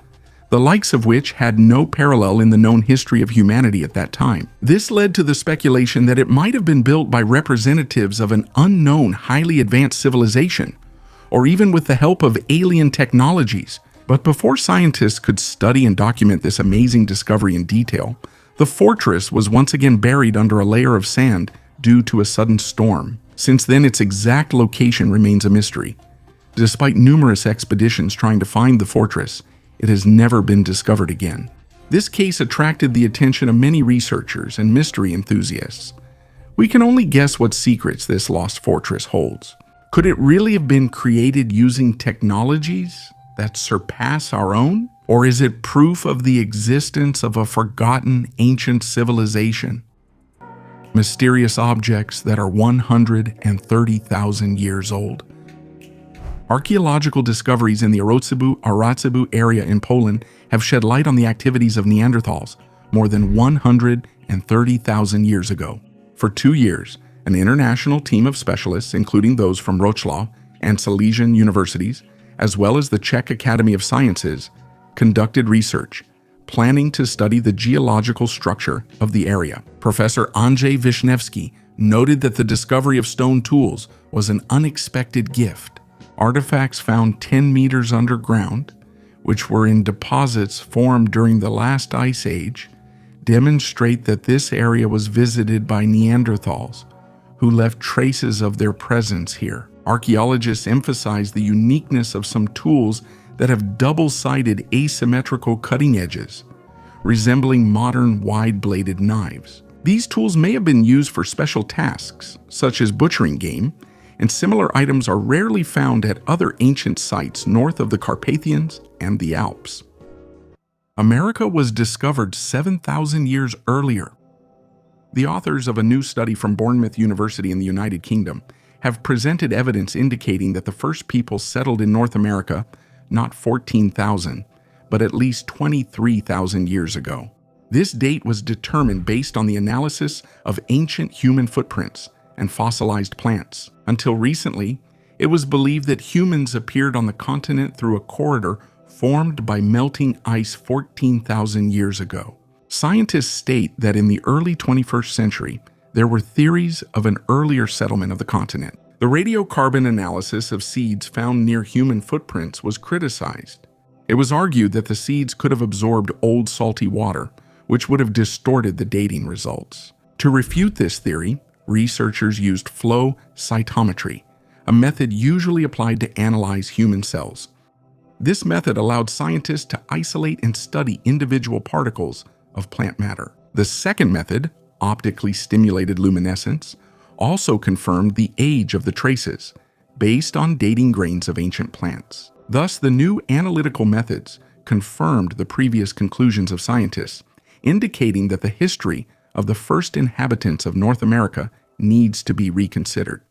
the likes of which had no parallel in the known history of humanity at that time. This led to the speculation that it might have been built by representatives of an unknown, highly advanced civilization, or even with the help of alien technologies. But before scientists could study and document this amazing discovery in detail, the fortress was once again buried under a layer of sand due to a sudden storm. Since then, its exact location remains a mystery. Despite numerous expeditions trying to find the fortress, it has never been discovered again. This case attracted the attention of many researchers and mystery enthusiasts. We can only guess what secrets this lost fortress holds. Could it really have been created using technologies that surpass our own? Or is it proof of the existence of a forgotten ancient civilization? Mysterious objects that are 130,000 years old. Archaeological discoveries in the Archaeological area in Poland have shed light on the activities of Neanderthals more than 130,000 years ago. For 2 years, an international team of specialists, including those from Wrocław and Silesian universities, as well as the Czech Academy of Sciences, conducted research, planning to study the geological structure of the area. Professor Andrzej Wisniewski noted that the discovery of stone tools was an unexpected gift. Artifacts found 10 meters underground, which were in deposits formed during the last ice age, demonstrate that this area was visited by Neanderthals, who left traces of their presence here. Archaeologists emphasize the uniqueness of some tools that have double-sided asymmetrical cutting edges, resembling modern wide-bladed knives. These tools may have been used for special tasks, such as butchering game, and similar items are rarely found at other ancient sites north of the Carpathians and the Alps. America was discovered 7,000 years earlier. The authors of a new study from Bournemouth University in the United Kingdom have presented evidence indicating that the first people settled in North America not 14,000, but at least 23,000 years ago. This date was determined based on the analysis of ancient human footprints and fossilized plants. Until recently, it was believed that humans appeared on the continent through a corridor formed by melting ice 14,000 years ago. Scientists state that in the early 21st century, there were theories of an earlier settlement of the continent. The radiocarbon analysis of seeds found near human footprints was criticized. It was argued that the seeds could have absorbed old salty water, which would have distorted the dating results. To refute this theory, researchers used flow cytometry, a method usually applied to analyze human cells. This method allowed scientists to isolate and study individual particles of plant matter. The second method, optically stimulated luminescence, also confirmed the age of the traces, based on dating grains of ancient plants. Thus, the new analytical methods confirmed the previous conclusions of scientists, indicating that the history of the first inhabitants of North America needs to be reconsidered.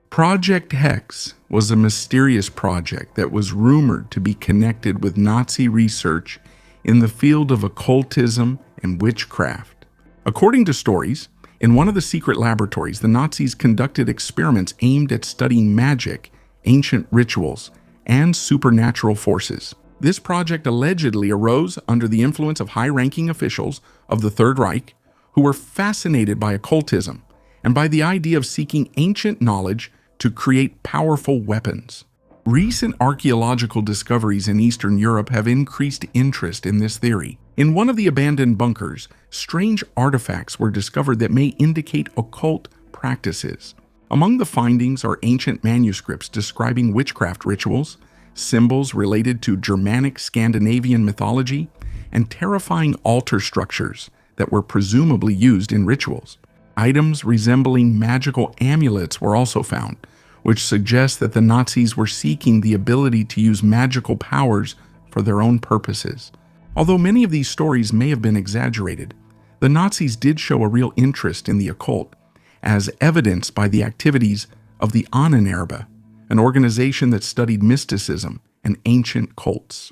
Project Hex was a mysterious project that was rumored to be connected with Nazi research in the field of occultism and witchcraft. According to stories, in one of the secret laboratories, the Nazis conducted experiments aimed at studying magic, ancient rituals, and supernatural forces. This project allegedly arose under the influence of high-ranking officials of the Third Reich who were fascinated by occultism and by the idea of seeking ancient knowledge to create powerful weapons. Recent archaeological discoveries in Eastern Europe have increased interest in this theory. In one of the abandoned bunkers, strange artifacts were discovered that may indicate occult practices. Among the findings are ancient manuscripts describing witchcraft rituals, symbols related to Germanic Scandinavian mythology, and terrifying altar structures that were presumably used in rituals. Items resembling magical amulets were also found, which suggests that the Nazis were seeking the ability to use magical powers for their own purposes. Although many of these stories may have been exaggerated, the Nazis did show a real interest in the occult, as evidenced by the activities of the Ahnenerbe, an organization that studied mysticism and ancient cults.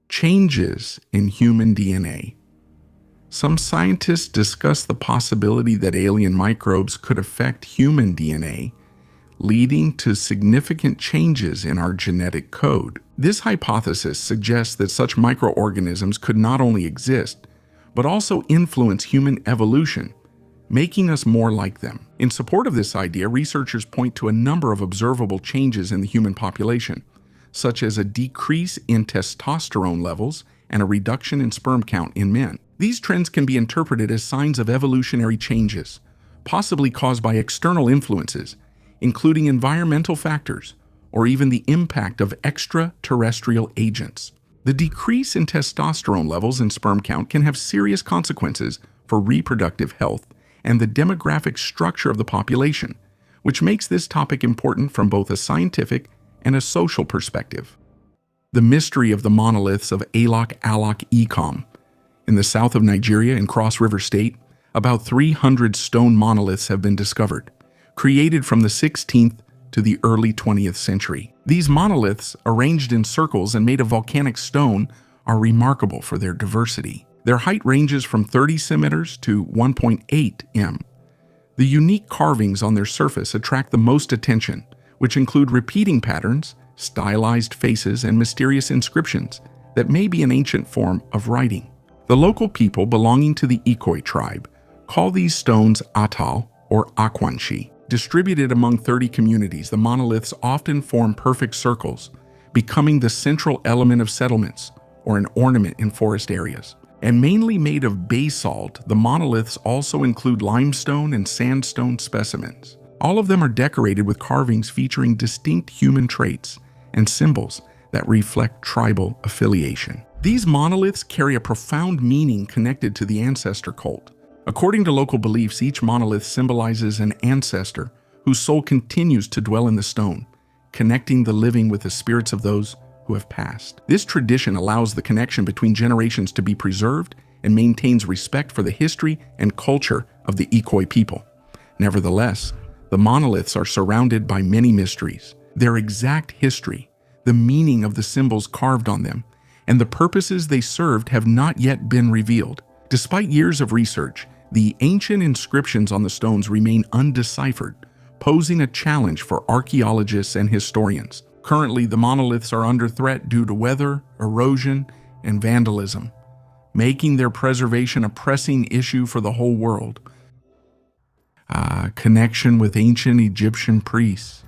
Changes in human DNA. Some scientists discuss the possibility that alien microbes could affect human DNA, leading to significant changes in our genetic code. This hypothesis suggests that such microorganisms could not only exist, but also influence human evolution, making us more like them. In support of this idea, researchers point to a number of observable changes in the human population, such as a decrease in testosterone levels and a reduction in sperm count in men. These trends can be interpreted as signs of evolutionary changes, possibly caused by external influences, including environmental factors or even the impact of extraterrestrial agents. The decrease in testosterone levels and sperm count can have serious consequences for reproductive health and the demographic structure of the population, which makes this topic important from both a scientific and a social perspective. The mystery of the monoliths of Alak-Ekom. In the south of Nigeria in Cross River State, about 300 stone monoliths have been discovered, created from the 16th to the early 20th century. These monoliths, arranged in circles and made of volcanic stone, are remarkable for their diversity. Their height ranges from 30 centimeters to 1.8 m. The unique carvings on their surface attract the most attention, which include repeating patterns, stylized faces, and mysterious inscriptions that may be an ancient form of writing. The local people belonging to the Ikoi tribe call these stones atal or akwanshi. Distributed among 30 communities, the monoliths often form perfect circles, becoming the central element of settlements or an ornament in forest areas. And mainly made of basalt, the monoliths also include limestone and sandstone specimens. All of them are decorated with carvings featuring distinct human traits and symbols that reflect tribal affiliation. These monoliths carry a profound meaning connected to the ancestor cult. According to local beliefs, each monolith symbolizes an ancestor whose soul continues to dwell in the stone, connecting the living with the spirits of those who have passed. This tradition allows the connection between generations to be preserved and maintains respect for the history and culture of the Ikoi people. Nevertheless, the monoliths are surrounded by many mysteries. Their exact history, the meaning of the symbols carved on them, and the purposes they served have not yet been revealed. Despite years of research, the ancient inscriptions on the stones remain undeciphered, posing a challenge for archaeologists and historians. Currently, the monoliths are under threat due to weather, erosion, and vandalism, making their preservation a pressing issue for the whole world. Connection with ancient Egyptian priests.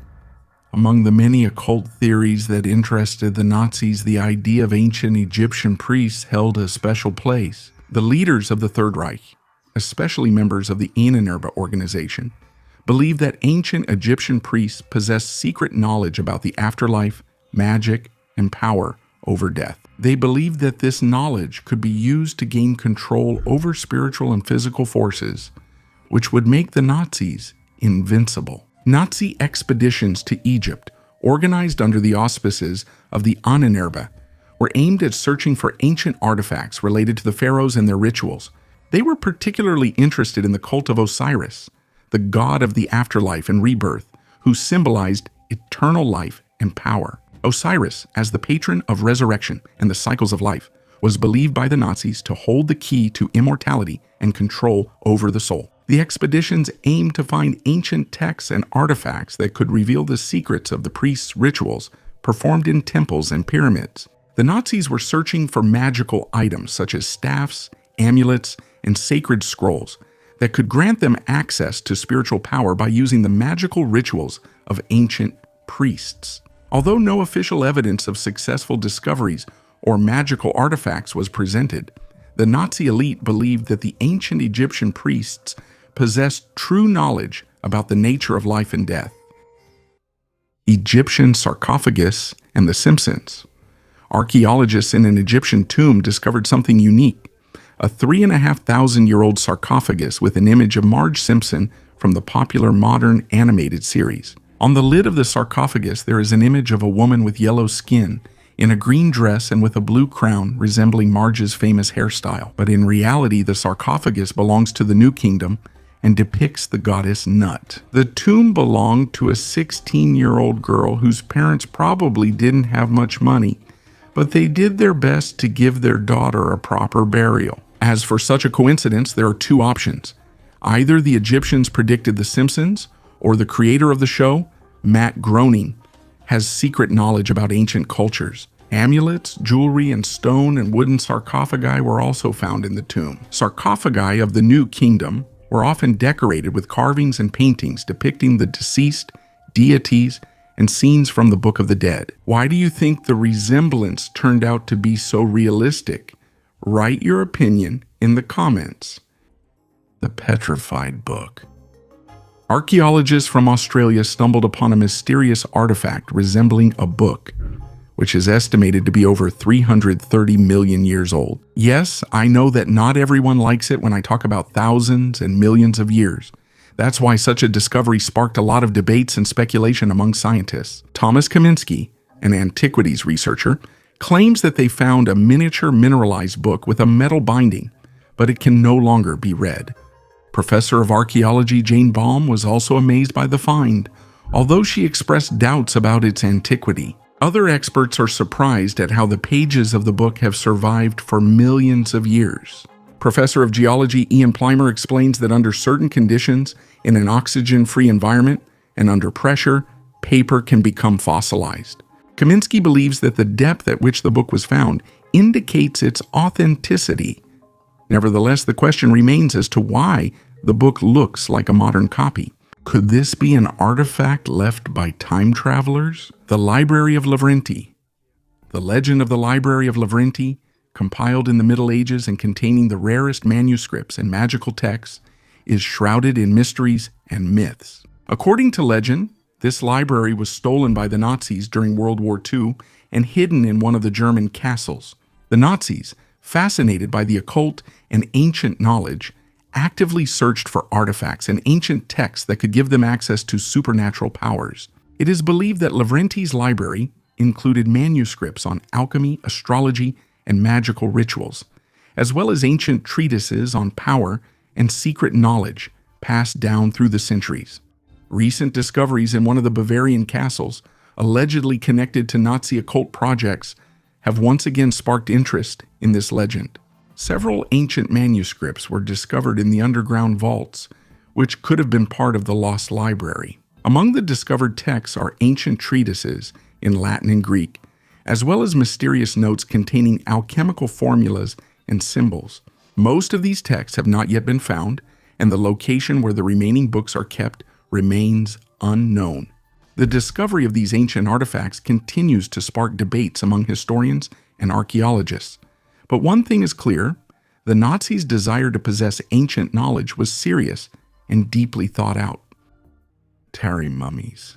Among the many occult theories that interested the Nazis, the idea of ancient Egyptian priests held a special place. The leaders of the Third Reich, especially members of the Enigmas organization, believed that ancient Egyptian priests possessed secret knowledge about the afterlife, magic, and power over death. They believed that this knowledge could be used to gain control over spiritual and physical forces, which would make the Nazis invincible. Nazi expeditions to Egypt, organized under the auspices of the Unexplained, were aimed at searching for ancient artifacts related to the pharaohs and their rituals. They were particularly interested in the cult of Osiris, the god of the afterlife and rebirth, who symbolized eternal life and power. Osiris, as the patron of resurrection and the cycles of life, was believed by the Nazis to hold the key to immortality and control over the soul. The expeditions aimed to find ancient texts and artifacts that could reveal the secrets of the priests' rituals performed in temples and pyramids. The Nazis were searching for magical items such as staffs, amulets, and sacred scrolls that could grant them access to spiritual power by using the magical rituals of ancient priests. Although no official evidence of successful discoveries or magical artifacts was presented, the Nazi elite believed that the ancient Egyptian priests possessed true knowledge about the nature of life and death. Egyptian sarcophagus and the Simpsons. Archaeologists in an Egyptian tomb discovered something unique: a 3,500-year-old sarcophagus with an image of Marge Simpson from the popular modern animated series. On the lid of the sarcophagus, there is an image of a woman with yellow skin, in a green dress and with a blue crown resembling Marge's famous hairstyle. But in reality, the sarcophagus belongs to the New Kingdom and depicts the goddess Nut. The tomb belonged to a 16-year-old girl whose parents probably didn't have much money, but they did their best to give their daughter a proper burial. As for such a coincidence, there are two options. Either the Egyptians predicted The Simpsons, or the creator of the show, Matt Groening, has secret knowledge about ancient cultures. Amulets, jewelry, and stone and wooden sarcophagi were also found in the tomb. Sarcophagi of the New Kingdom were often decorated with carvings and paintings depicting the deceased, deities, and scenes from the Book of the Dead. Why do you think the resemblance turned out to be so realistic? Write your opinion in the comments. The Petrified Book. Archaeologists from Australia stumbled upon a mysterious artifact resembling a book, which is estimated to be over 330 million years old. Yes, I know that not everyone likes it when I talk about thousands and millions of years. That's why such a discovery sparked a lot of debates and speculation among scientists. Thomas Kaminsky, an antiquities researcher, claims that they found a miniature mineralized book with a metal binding, but it can no longer be read. Professor of Archaeology Jane Baum was also amazed by the find, although she expressed doubts about its antiquity. Other experts are surprised at how the pages of the book have survived for millions of years. Professor of Geology Ian Plimer explains that under certain conditions, in an oxygen-free environment, and under pressure, paper can become fossilized. Kaminsky believes that the depth at which the book was found indicates its authenticity. Nevertheless, the question remains as to why the book looks like a modern copy. Could this be an artifact left by time travelers? The Library of Lavrenti. The legend of the Library of Lavrenti, compiled in the Middle Ages and containing the rarest manuscripts and magical texts, is shrouded in mysteries and myths. According to legend, this library was stolen by the Nazis during World War II and hidden in one of the German castles. The Nazis, fascinated by the occult and ancient knowledge, actively searched for artifacts and ancient texts that could give them access to supernatural powers. It is believed that Lavrenti's library included manuscripts on alchemy, astrology, and magical rituals, as well as ancient treatises on power and secret knowledge passed down through the centuries. Recent discoveries in one of the Bavarian castles, allegedly connected to Nazi occult projects, have once again sparked interest in this legend. Several ancient manuscripts were discovered in the underground vaults, which could have been part of the lost library. Among the discovered texts are ancient treatises in Latin and Greek, as well as mysterious notes containing alchemical formulas and symbols. Most of these texts have not yet been found, and the location where the remaining books are kept remains unknown. The discovery of these ancient artifacts continues to spark debates among historians and archaeologists. But one thing is clear: the Nazis' desire to possess ancient knowledge was serious and deeply thought out. Tari mummies.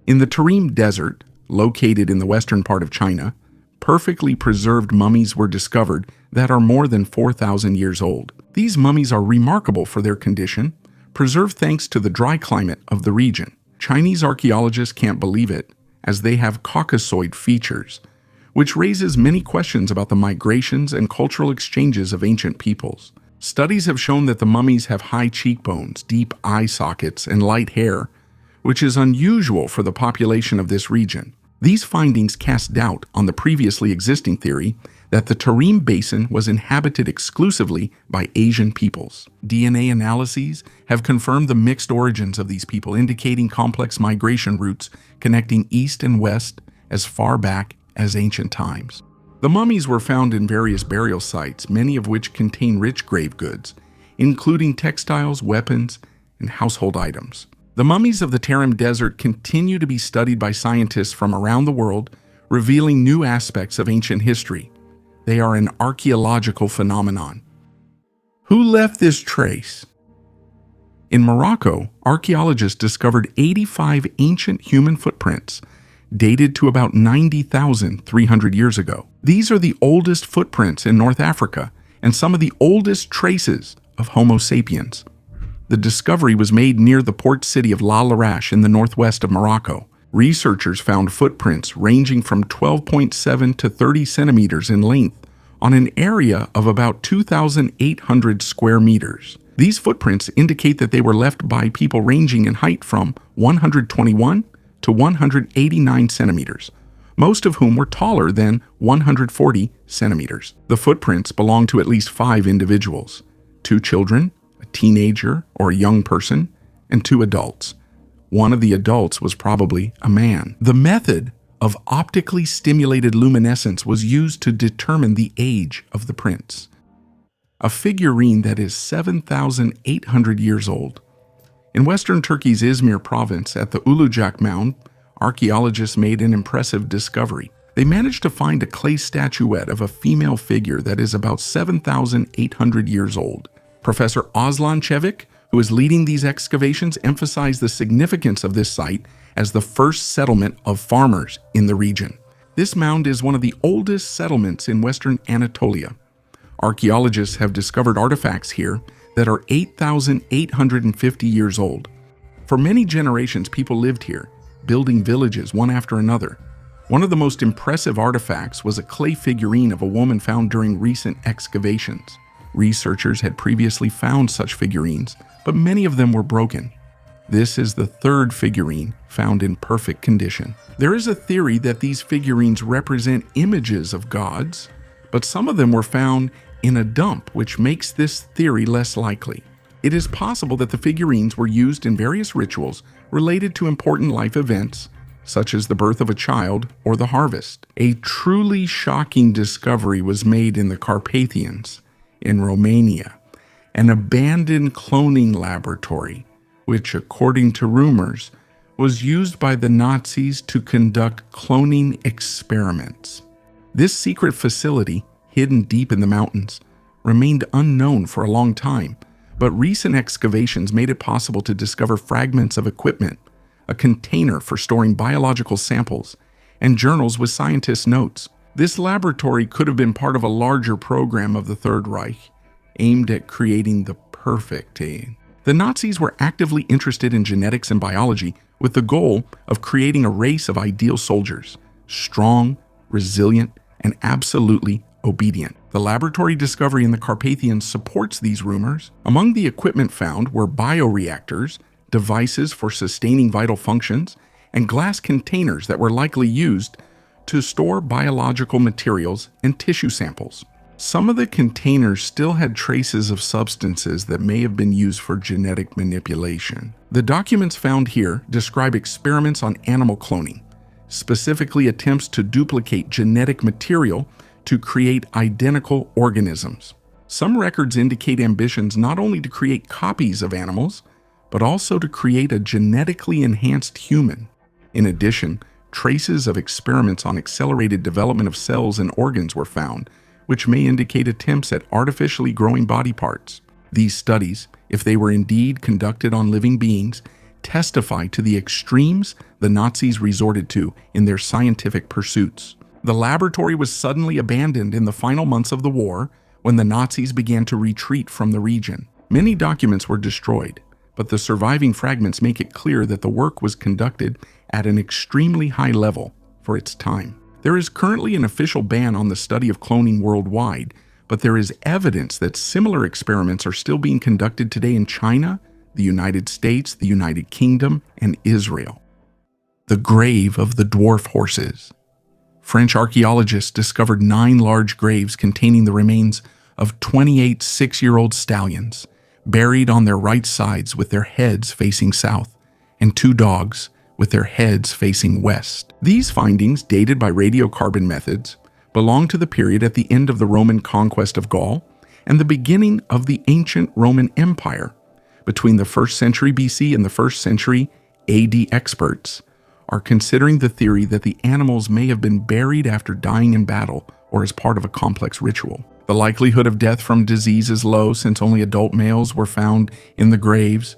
In the Tarim Desert, located in the western part of China, perfectly preserved mummies were discovered that are more than 4,000 years old. These mummies are remarkable for their condition, preserved thanks to the dry climate of the region. Chinese archaeologists can't believe it, as they have Caucasoid features, which raises many questions about the migrations and cultural exchanges of ancient peoples. Studies have shown that the mummies have high cheekbones, deep eye sockets, and light hair, which is unusual for the population of this region. These findings cast doubt on the previously existing theory that the Tarim Basin was inhabited exclusively by Asian peoples. DNA analyses have confirmed the mixed origins of these people, indicating complex migration routes connecting east and west as far back as ancient times. The mummies were found in various burial sites, many of which contain rich grave goods, including textiles, weapons, and household items. The mummies of the Tarim Desert continue to be studied by scientists from around the world, revealing new aspects of ancient history. They are an archaeological phenomenon. Who left this trace? In Morocco, archaeologists discovered 85 ancient human footprints, dated to about 90,300 years ago. These are the oldest footprints in North Africa and some of the oldest traces of Homo sapiens. The discovery was made near the port city of La Larache in the northwest of Morocco. Researchers found footprints ranging from 12.7 to 30 centimeters in length on an area of about 2,800 square meters. These footprints indicate that they were left by people ranging in height from 121 to 189 centimeters, most of whom were taller than 140 centimeters. The footprints belonged to at least 5 individuals: 2 children, a teenager or a young person, and 2 adults. One of the adults was probably a man. The method of optically stimulated luminescence was used to determine the age of the prints. A figurine that is 7,800 years old. In western Turkey's Izmir province at the Ulucak Mound, archaeologists made an impressive discovery. They managed to find a clay statuette of a female figure that is about 7,800 years old. Professor Aslan Çevik, who is leading these excavations, emphasized the significance of this site as the first settlement of farmers in the region. This mound is one of the oldest settlements in western Anatolia. Archaeologists have discovered artifacts here that are 8,850 years old. For many generations, people lived here, building villages one after another. One of the most impressive artifacts was a clay figurine of a woman found during recent excavations. Researchers had previously found such figurines, but many of them were broken. This is the 3rd figurine found in perfect condition. There is a theory that these figurines represent images of gods, but some of them were found in a dump, which makes this theory less likely. It is possible that the figurines were used in various rituals related to important life events, such as the birth of a child or the harvest. A truly shocking discovery was made in the Carpathians in Romania, an abandoned cloning laboratory, which, according to rumors, was used by the Nazis to conduct cloning experiments. This secret facility, hidden deep in the mountains, remained unknown for a long time, but recent excavations made it possible to discover fragments of equipment, a container for storing biological samples, and journals with scientists' notes. This laboratory could have been part of a larger program of the Third Reich, aimed at creating the perfect alien. The Nazis were actively interested in genetics and biology with the goal of creating a race of ideal soldiers, strong, resilient, and absolutely obedient. The laboratory discovery in the Carpathians supports these rumors. Among the equipment found were bioreactors, devices for sustaining vital functions, and glass containers that were likely used to store biological materials and tissue samples. Some of the containers still had traces of substances that may have been used for genetic manipulation. The documents found here describe experiments on animal cloning, specifically attempts to duplicate genetic material to create identical organisms. Some records indicate ambitions not only to create copies of animals, but also to create a genetically enhanced human. In addition, traces of experiments on accelerated development of cells and organs were found, which may indicate attempts at artificially growing body parts. These studies, if they were indeed conducted on living beings, testify to the extremes the Nazis resorted to in their scientific pursuits. The laboratory was suddenly abandoned in the final months of the war when the Nazis began to retreat from the region. Many documents were destroyed, but the surviving fragments make it clear that the work was conducted at an extremely high level for its time. There is currently an official ban on the study of cloning worldwide, but there is evidence that similar experiments are still being conducted today in China, the United States, the United Kingdom, and Israel. The grave of the dwarf horses. French archaeologists discovered 9 large graves containing the remains of 28 6-year-old stallions, buried on their right sides with their heads facing south, and 2 dogs with their heads facing west. These findings, dated by radiocarbon methods, belong to the period at the end of the Roman conquest of Gaul and the beginning of the ancient Roman Empire. Between the 1st century BC and the 1st century AD, experts are considering the theory that the animals may have been buried after dying in battle or as part of a complex ritual. The likelihood of death from disease is low since only adult males were found in the graves.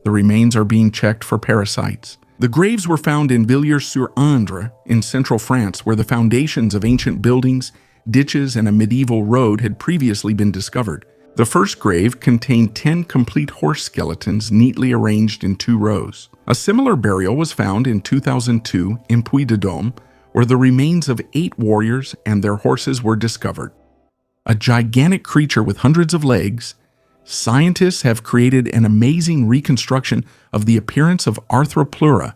The remains are being checked for parasites. The graves were found in Villiers-sur-Indre in central France, where the foundations of ancient buildings, ditches, and a medieval road had previously been discovered. The first grave contained 10 complete horse skeletons neatly arranged in 2 rows. A similar burial was found in 2002 in Puy-de-Dôme, where the remains of 8 warriors and their horses were discovered. A gigantic creature with hundreds of legs, scientists have created an amazing reconstruction of the appearance of Arthropleura,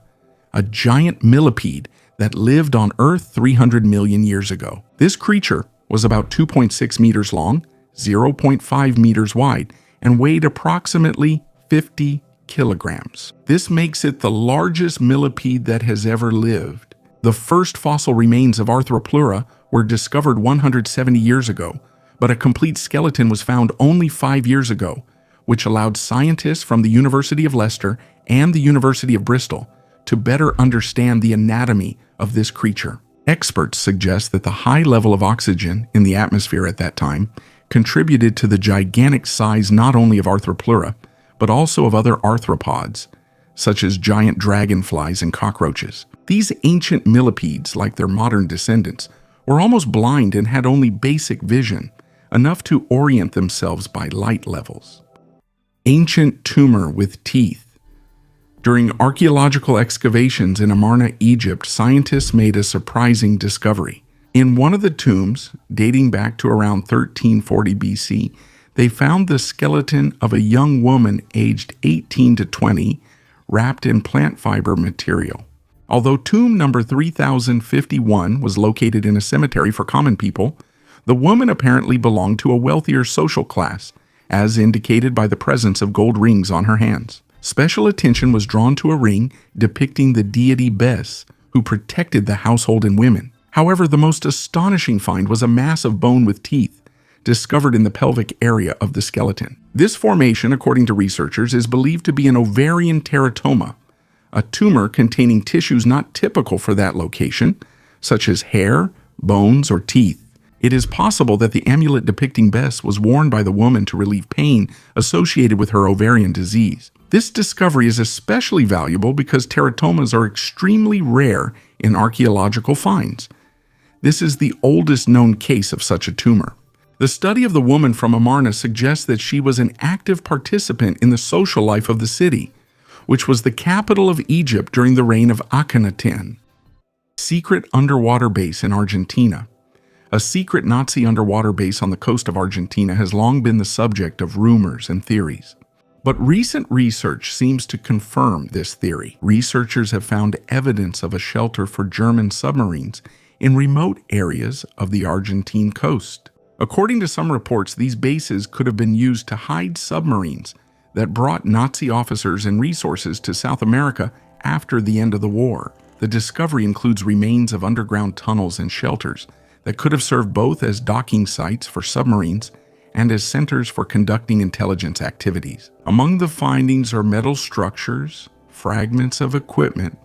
a giant millipede that lived on Earth 300 million years ago. This creature was about 2.6 meters long, 0.5 meters wide, and weighed approximately 50 kilograms. This makes it the largest millipede that has ever lived. The first fossil remains of Arthropleura were discovered 170 years ago, but a complete skeleton was found only 5 years ago, which allowed scientists from the University of Leicester and the University of Bristol to better understand the anatomy of this creature. Experts suggest that the high level of oxygen in the atmosphere at that time contributed to the gigantic size not only of Arthropleura, but also of other arthropods, such as giant dragonflies and cockroaches. These ancient millipedes, like their modern descendants, were almost blind and had only basic vision, enough to orient themselves by light levels. Ancient tumor with teeth. During archaeological excavations in Amarna, Egypt, scientists made a surprising discovery. In one of the tombs, dating back to around 1340 BC, they found the skeleton of a young woman aged 18 to 20, wrapped in plant fiber material. Although tomb number 3051 was located in a cemetery for common people, the woman apparently belonged to a wealthier social class, as indicated by the presence of gold rings on her hands. Special attention was drawn to a ring depicting the deity Bes, who protected the household and women. However, the most astonishing find was a mass of bone with teeth, discovered in the pelvic area of the skeleton. This formation, according to researchers, is believed to be an ovarian teratoma, a tumor containing tissues not typical for that location, such as hair, bones, or teeth. It is possible that the amulet depicting Bes was worn by the woman to relieve pain associated with her ovarian disease. This discovery is especially valuable because teratomas are extremely rare in archaeological finds. This is the oldest known case of such a tumor. The study of the woman from Amarna suggests that she was an active participant in the social life of the city, which was the capital of Egypt during the reign of Akhenaten. Secret underwater base in Argentina. A secret Nazi underwater base on the coast of Argentina has long been the subject of rumors and theories. But recent research seems to confirm this theory. Researchers have found evidence of a shelter for German submarines in remote areas of the Argentine coast. According to some reports, these bases could have been used to hide submarines that brought Nazi officers and resources to South America after the end of the war. The discovery includes remains of underground tunnels and shelters that could have served both as docking sites for submarines and as centers for conducting intelligence activities. Among the findings are metal structures, fragments of equipment,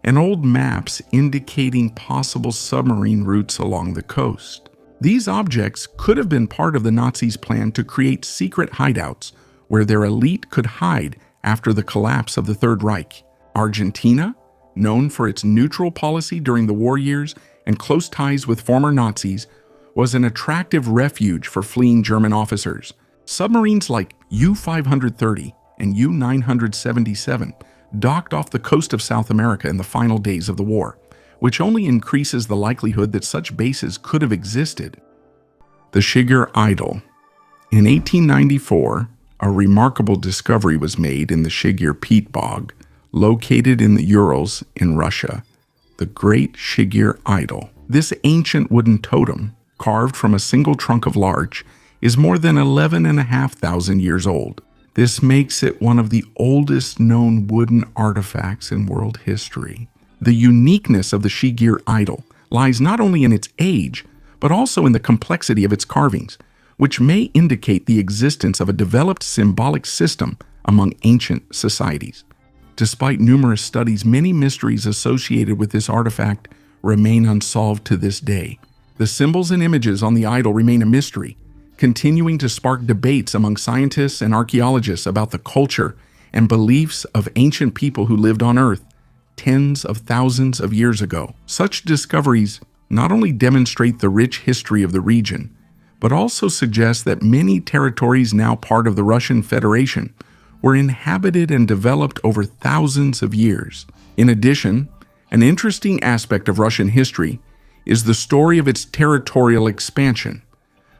and old maps indicating possible submarine routes along the coast. These objects could have been part of the Nazis' plan to create secret hideouts where their elite could hide after the collapse of the Third Reich. Argentina, known for its neutral policy during the war years and close ties with former Nazis, was an attractive refuge for fleeing German officers. Submarines like U-530 and U-977 docked off the coast of South America in the final days of the war, which only increases the likelihood that such bases could have existed. The Shigur Idol. In 1894, a remarkable discovery was made in the Shigur peat bog, located in the Urals in Russia, the Great Shigur Idol. This ancient wooden totem, carved from a single trunk of larch, is more than 11,500 years old. This makes it one of the oldest known wooden artifacts in world history. The uniqueness of the Shigur Idol lies not only in its age, but also in the complexity of its carvings, which may indicate the existence of a developed symbolic system among ancient societies. Despite numerous studies, many mysteries associated with this artifact remain unsolved to this day. The symbols and images on the idol remain a mystery, continuing to spark debates among scientists and archaeologists about the culture and beliefs of ancient people who lived on Earth tens of thousands of years ago. Such discoveries not only demonstrate the rich history of the region, but also suggest that many territories now part of the Russian Federation were inhabited and developed over thousands of years. In addition, an interesting aspect of Russian history is the story of its territorial expansion.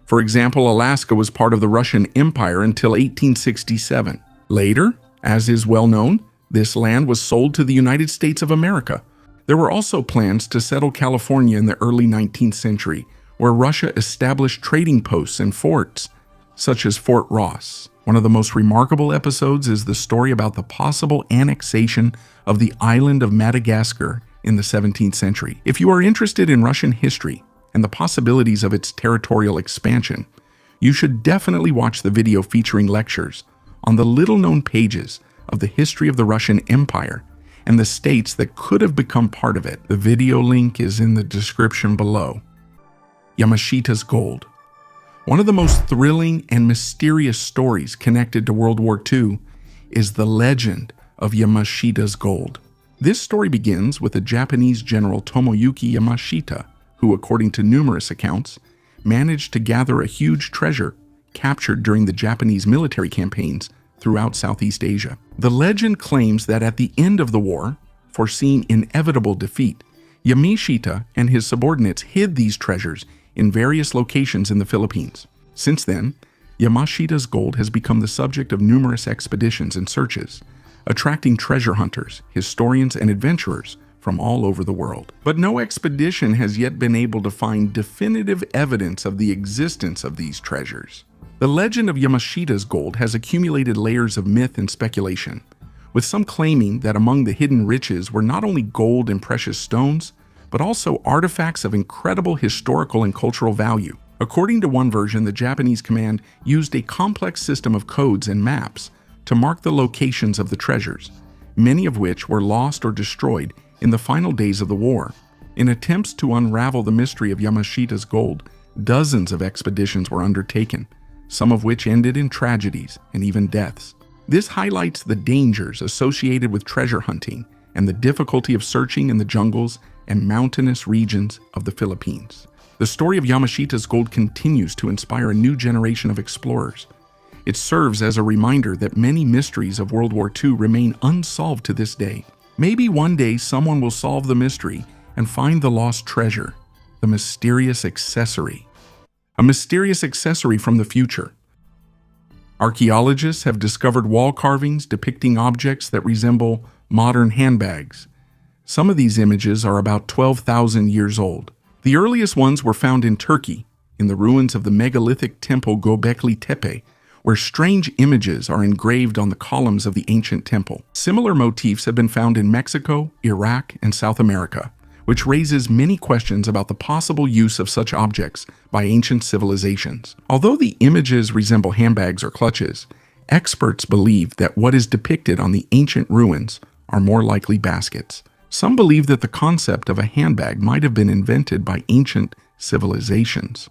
For example, Alaska was part of the Russian Empire until 1867. Later, as is well known, this land was sold to the United States of America, There were also plans to settle California in the early 19th century, where Russia established trading posts and forts, such as Fort Ross. One of the most remarkable episodes is the story about the possible annexation of the island of Madagascar in the 17th century. If you are interested in Russian history and the possibilities of its territorial expansion, you should definitely watch the video featuring lectures on the little-known pages of the history of the Russian Empire and the states that could have become part of it. The video link is in the description below. Yamashita's gold. One of the most thrilling and mysterious stories connected to World War II is the legend of Yamashita's gold. This story begins with the Japanese general Tomoyuki Yamashita, who, according to numerous accounts, managed to gather a huge treasure captured during the Japanese military campaigns throughout Southeast Asia. The legend claims that at the end of the war, foreseeing inevitable defeat, Yamashita and his subordinates hid these treasures in various locations in the Philippines. Since then, Yamashita's gold has become the subject of numerous expeditions and searches, attracting treasure hunters, historians, and adventurers from all over the world. But no expedition has yet been able to find definitive evidence of the existence of these treasures. The legend of Yamashita's gold has accumulated layers of myth and speculation, with some claiming that among the hidden riches were not only gold and precious stones, but also artifacts of incredible historical and cultural value. According to one version, the Japanese command used a complex system of codes and maps to mark the locations of the treasures, many of which were lost or destroyed in the final days of the war. In attempts to unravel the mystery of Yamashita's gold, dozens of expeditions were undertaken, some of which ended in tragedies and even deaths. This highlights the dangers associated with treasure hunting and the difficulty of searching in the jungles and mountainous regions of the Philippines. The story of Yamashita's gold continues to inspire a new generation of explorers. It serves as a reminder that many mysteries of World War II remain unsolved to this day. Maybe one day someone will solve the mystery and find the lost treasure, the mysterious accessory. A mysterious accessory from the future. Archaeologists have discovered wall carvings depicting objects that resemble modern handbags. Some of these images are about 12,000 years old. The earliest ones were found in Turkey, in the ruins of the megalithic temple Göbekli Tepe, where strange images are engraved on the columns of the ancient temple. Similar motifs have been found in Mexico, Iraq, and South America, which raises many questions about the possible use of such objects by ancient civilizations. Although the images resemble handbags or clutches, experts believe that what is depicted on the ancient ruins are more likely baskets. Some believe that the concept of a handbag might have been invented by ancient civilizations.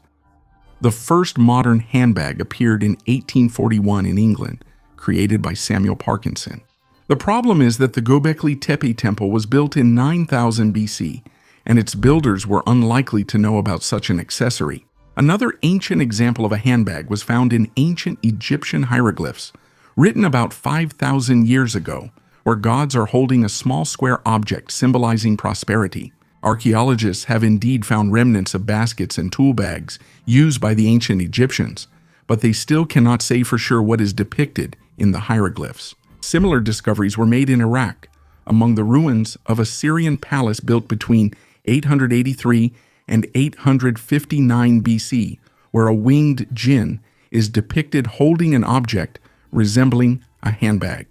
The first modern handbag appeared in 1841 in England, created by Samuel Parkinson. The problem is that the Göbekli Tepe temple was built in 9000 BC, and its builders were unlikely to know about such an accessory. Another ancient example of a handbag was found in ancient Egyptian hieroglyphs, written about 5,000 years ago, where gods are holding a small square object symbolizing prosperity. Archaeologists have indeed found remnants of baskets and tool bags used by the ancient Egyptians, but they still cannot say for sure what is depicted in the hieroglyphs. Similar discoveries were made in Iraq, among the ruins of a Syrian palace built between 883 and 859 BC, where a winged jinn is depicted holding an object resembling a handbag.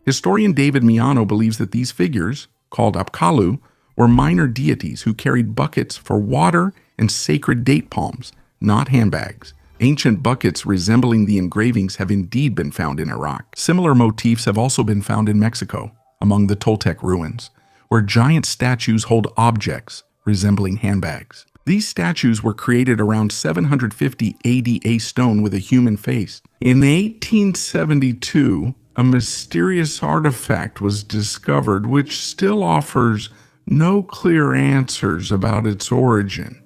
Historian David Miano believes that these figures, called Apkallu, were minor deities who carried buckets for water and sacred date palms, not handbags. Ancient buckets resembling the engravings have indeed been found in Iraq. Similar motifs have also been found in Mexico, among the Toltec ruins, where giant statues hold objects resembling handbags. These statues were created around 750 AD a stone with a human face. In 1872, a mysterious artifact was discovered which still offers no clear answers about its origin.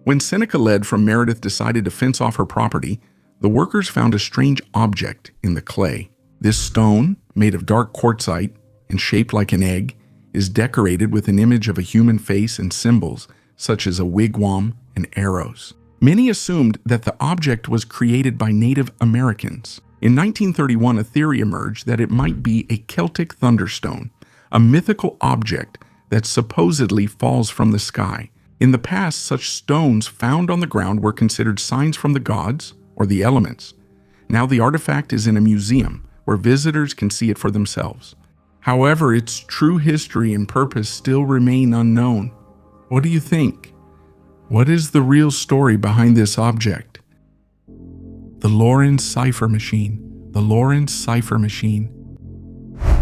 When Seneca Led from Meredith decided to fence off her property, the workers found a strange object in the clay. This stone, made of dark quartzite and shaped like an egg, is decorated with an image of a human face and symbols such as a wigwam and arrows. Many assumed that the object was created by Native Americans. In 1931, a theory emerged that it might be a Celtic thunderstone, a mythical object that supposedly falls from the sky. In the past, such stones found on the ground were considered signs from the gods or the elements. Now the artifact is in a museum where visitors can see it for themselves. However, its true history and purpose still remain unknown. What do you think? What is the real story behind this object? The Lorentz cipher machine. The Lorentz cipher machine,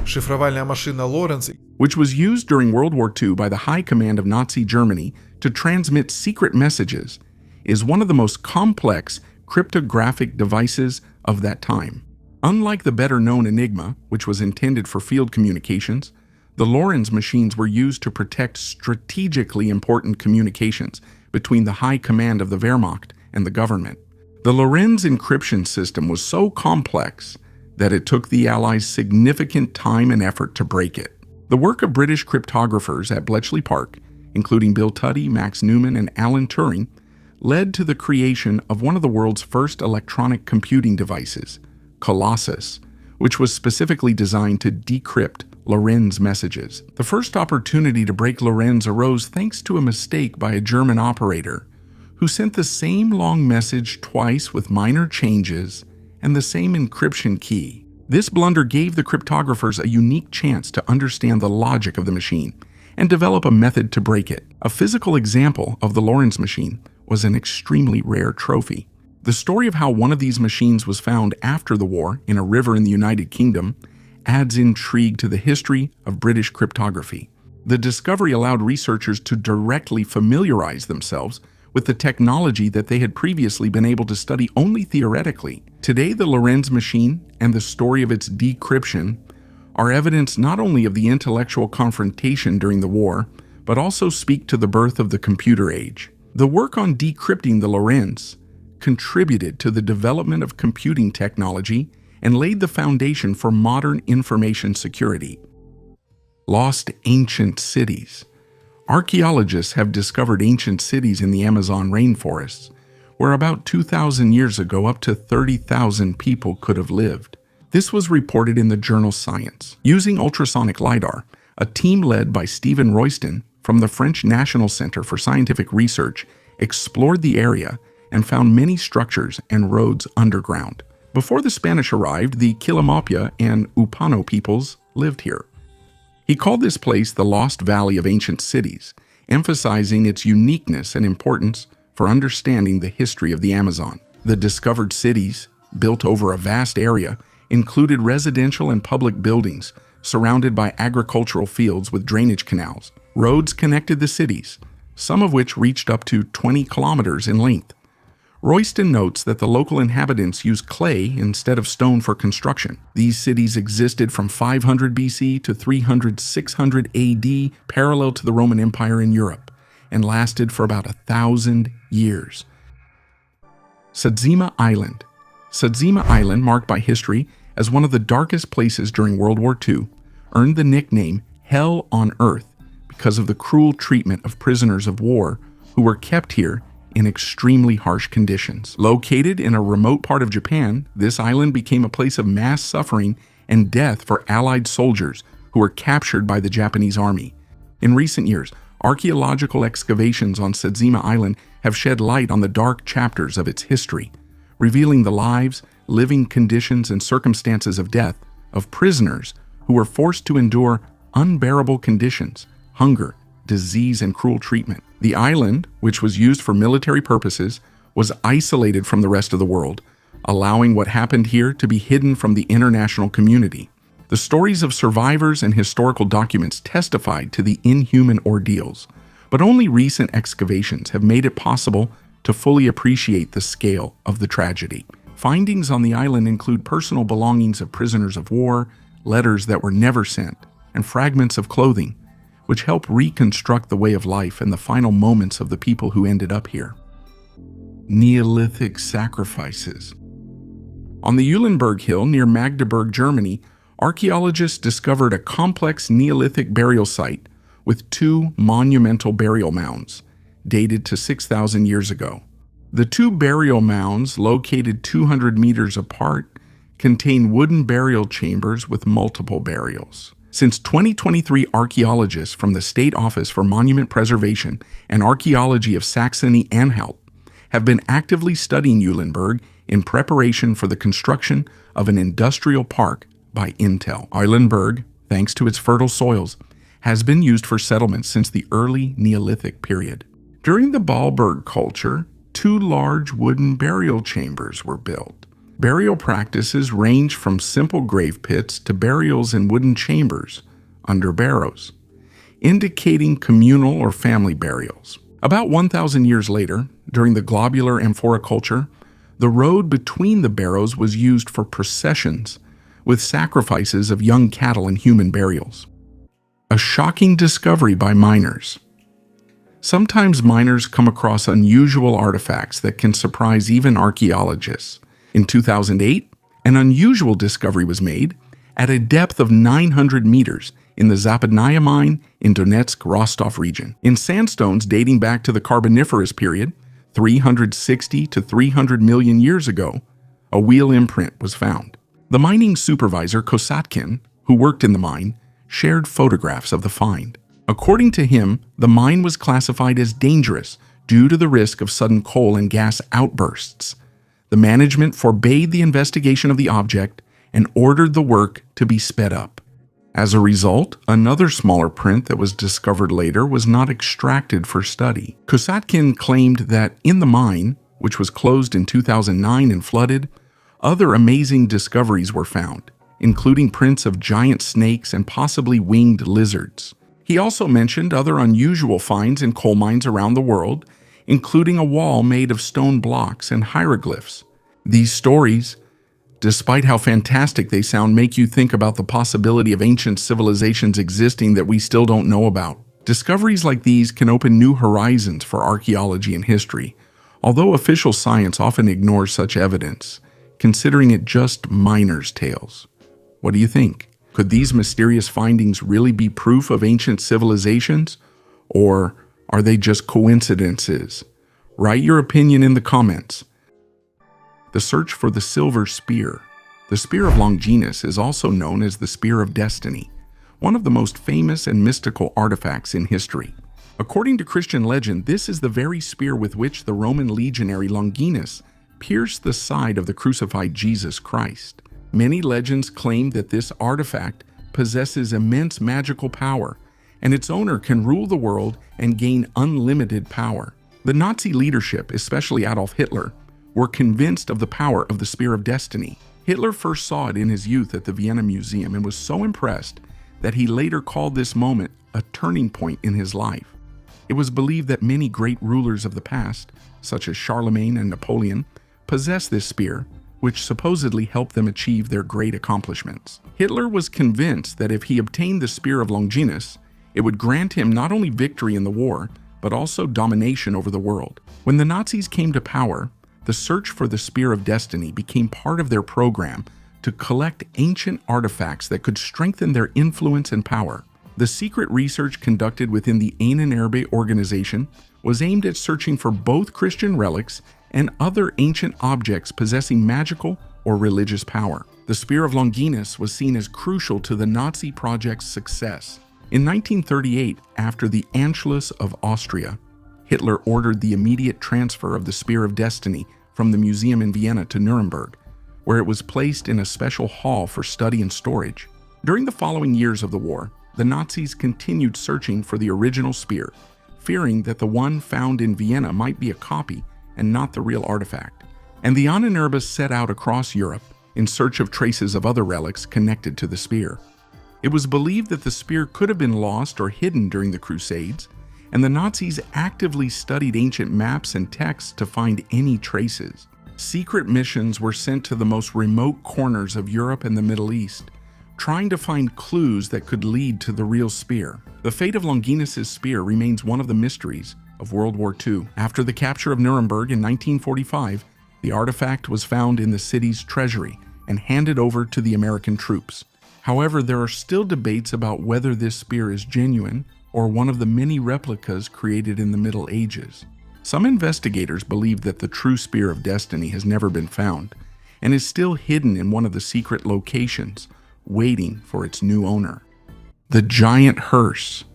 Шифровальная машина Лоренц,
which was used during World War II by the High Command of Nazi Germany to transmit secret messages, is one of the most complex cryptographic devices of that time. Unlike the better-known Enigma, which was intended for field communications, the Lorentz machines were used to protect strategically important communications between the High Command of the Wehrmacht and the government. The Lorentz encryption system was so complex that it took the Allies significant time and effort to break it. The work of British cryptographers at Bletchley Park, including Bill Tuddy, Max Newman, and Alan Turing, led to the creation of one of the world's first electronic computing devices, Colossus, which was specifically designed to decrypt Lorentz messages. The first opportunity to break Lorentz arose thanks to a mistake by a German operator who sent the same long message twice with minor changes and the same encryption key. This blunder gave the cryptographers a unique chance to understand the logic of the machine and develop a method to break it. A physical example of the Lorentz machine was an extremely rare trophy. The story of how one of these machines was found after the war in a river in the United Kingdom adds intrigue to the history of British cryptography. The discovery allowed researchers to directly familiarize themselves with the technology that they had previously been able to study only theoretically. Today, the Lorentz machine and the story of its decryption are evidence not only of the intellectual confrontation during the war, but also speak to the birth of the computer age. The work on decrypting the Lorentz contributed to the development of computing technology and laid the foundation for modern information security. Lost ancient cities. Archaeologists have discovered ancient cities in the Amazon rainforests, where about 2,000 years ago up to 30,000 people could have lived. This was reported in the journal Science. Using ultrasonic LiDAR, a team led by Stephen Royston from the French National Center for Scientific Research explored the area and found many structures and roads underground. Before the Spanish arrived, the Quilimopia and Upano peoples lived here. He called this place the Lost Valley of Ancient Cities, emphasizing its uniqueness and importance for understanding the history of the Amazon. The discovered cities, built over a vast area, included residential and public buildings surrounded by agricultural fields with drainage canals. Roads connected the cities, some of which reached up to 20 kilometers in length. Royston notes that the local inhabitants used clay instead of stone for construction. These cities existed from 500 BC to 300-600 AD, parallel to the Roman Empire in Europe, and lasted for about 1,000 years. Satsuma Island. Satsuma Island, marked by history as one of the darkest places during World War II, earned the nickname Hell on Earth because of the cruel treatment of prisoners of war who were kept here in extremely harsh conditions. Located in a remote part of Japan, this island became a place of mass suffering and death for Allied soldiers who were captured by the Japanese army. In recent years, archaeological excavations on Satsuma Island have shed light on the dark chapters of its history, revealing the lives, living conditions, and circumstances of death of prisoners who were forced to endure unbearable conditions, hunger, disease, and cruel treatment. The island, which was used for military purposes, was isolated from the rest of the world, allowing what happened here to be hidden from the international community. The stories of survivors and historical documents testified to the inhuman ordeals, but only recent excavations have made it possible to fully appreciate the scale of the tragedy. Findings on the island include personal belongings of prisoners of war, letters that were never sent, and fragments of clothing, which help reconstruct the way of life and the final moments of the people who ended up here. Neolithic sacrifices. On the Eulenberg Hill near Magdeburg, Germany, archaeologists discovered a complex Neolithic burial site with 2 monumental burial mounds, dated to 6,000 years ago. The 2 burial mounds, located 200 meters apart, contain wooden burial chambers with multiple burials. Since 2023, archaeologists from the State Office for Monument Preservation and Archaeology of Saxony-Anhalt have been actively studying Eulenberg in preparation for the construction of an industrial park by Intel. Eulenberg, thanks to its fertile soils, has been used for settlement since the early Neolithic period. During the Baalberg culture, 2 large wooden burial chambers were built. Burial practices range from simple grave pits to burials in wooden chambers under barrows, indicating communal or family burials. About 1,000 years later, during the globular amphora culture, the road between the barrows was used for processions, with sacrifices of young cattle and human burials. A shocking discovery by miners. Sometimes miners come across unusual artifacts that can surprise even archaeologists. In 2008, an unusual discovery was made at a depth of 900 meters in the Zapadnaya mine in Donetsk-Rostov region. In sandstones dating back to the Carboniferous period, 360 to 300 million years ago, a wheel imprint was found. The mining supervisor, Kosatkin, who worked in the mine, shared photographs of the find. According to him, the mine was classified as dangerous due to the risk of sudden coal and gas outbursts. The management forbade the investigation of the object and ordered the work to be sped up. As a result, another smaller print that was discovered later was not extracted for study. Kosatkin claimed that in the mine, which was closed in 2009 and flooded, other amazing discoveries were found, including prints of giant snakes and possibly winged lizards. He also mentioned other unusual finds in coal mines around the world, including a wall made of stone blocks and hieroglyphs. These stories, despite how fantastic they sound, make you think about the possibility of ancient civilizations existing that we still don't know about. Discoveries like these can open new horizons for archaeology and history, although official science often ignores such evidence, considering it just miners' tales. What do you think? Could these mysterious findings really be proof of ancient civilizations, or are they just coincidences? Write your opinion in the comments. The search for the silver spear. The Spear of Longinus is also known as the Spear of Destiny, one of the most famous and mystical artifacts in history. According to Christian legend, this is the very spear with which the Roman legionary Longinus pierced the side of the crucified Jesus Christ. Many legends claim that this artifact possesses immense magical power, and its owner can rule the world and gain unlimited power. The Nazi leadership, especially Adolf Hitler, were convinced of the power of the Spear of Destiny. Hitler first saw it in his youth at the Vienna Museum and was so impressed that he later called this moment a turning point in his life. It was believed that many great rulers of the past, such as Charlemagne and Napoleon, possessed this spear, which supposedly helped them achieve their great accomplishments. Hitler was convinced that if he obtained the Spear of Longinus, it would grant him not only victory in the war, but also domination over the world. When the Nazis came to power, the search for the Spear of Destiny became part of their program to collect ancient artifacts that could strengthen their influence and power. The secret research conducted within the Ahnenerbe organization was aimed at searching for both Christian relics and other ancient objects possessing magical or religious power. The Spear of Longinus was seen as crucial to the Nazi project's success. In 1938, after the Anschluss of Austria, Hitler ordered the immediate transfer of the Spear of Destiny from the museum in Vienna to Nuremberg, where it was placed in a special hall for study and storage. During the following years of the war, the Nazis continued searching for the original spear, fearing that the one found in Vienna might be a copy and not the real artifact. And the Ahnenerbe set out across Europe in search of traces of other relics connected to the spear. It was believed that the spear could have been lost or hidden during the Crusades, and the Nazis actively studied ancient maps and texts to find any traces. Secret missions were sent to the most remote corners of Europe and the Middle East, trying to find clues that could lead to the real spear. The fate of Longinus's spear remains one of the mysteries of World War II. After the capture of Nuremberg in 1945, the artifact was found in the city's treasury and handed over to the American troops. However, there are still debates about whether this spear is genuine or one of the many replicas created in the Middle Ages. Some investigators believe that the true Spear of Destiny has never been found and is still hidden in one of the secret locations, waiting for its new owner. The giant hearse.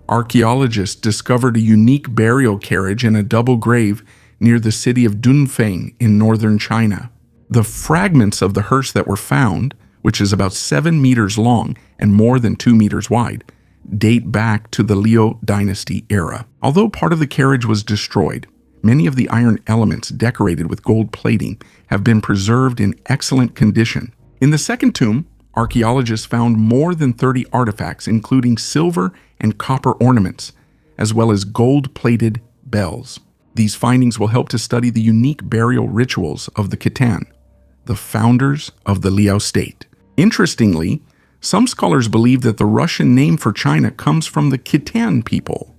Archaeologists discovered a unique burial carriage in a double grave near the city of Dunfeng in northern China. The fragments of the hearse that were found, which is about 7 meters long and more than 2 meters wide, date back to the Liu dynasty era. Although part of the carriage was destroyed, many of the iron elements decorated with gold plating have been preserved in excellent condition. In the second tomb, archaeologists found more than 30 artifacts, including silver and copper ornaments, as well as gold-plated bells. These findings will help to study the unique burial rituals of the Khitan, the founders of the Liu state. Interestingly, some scholars believe that the Russian name for China comes from the Khitan people.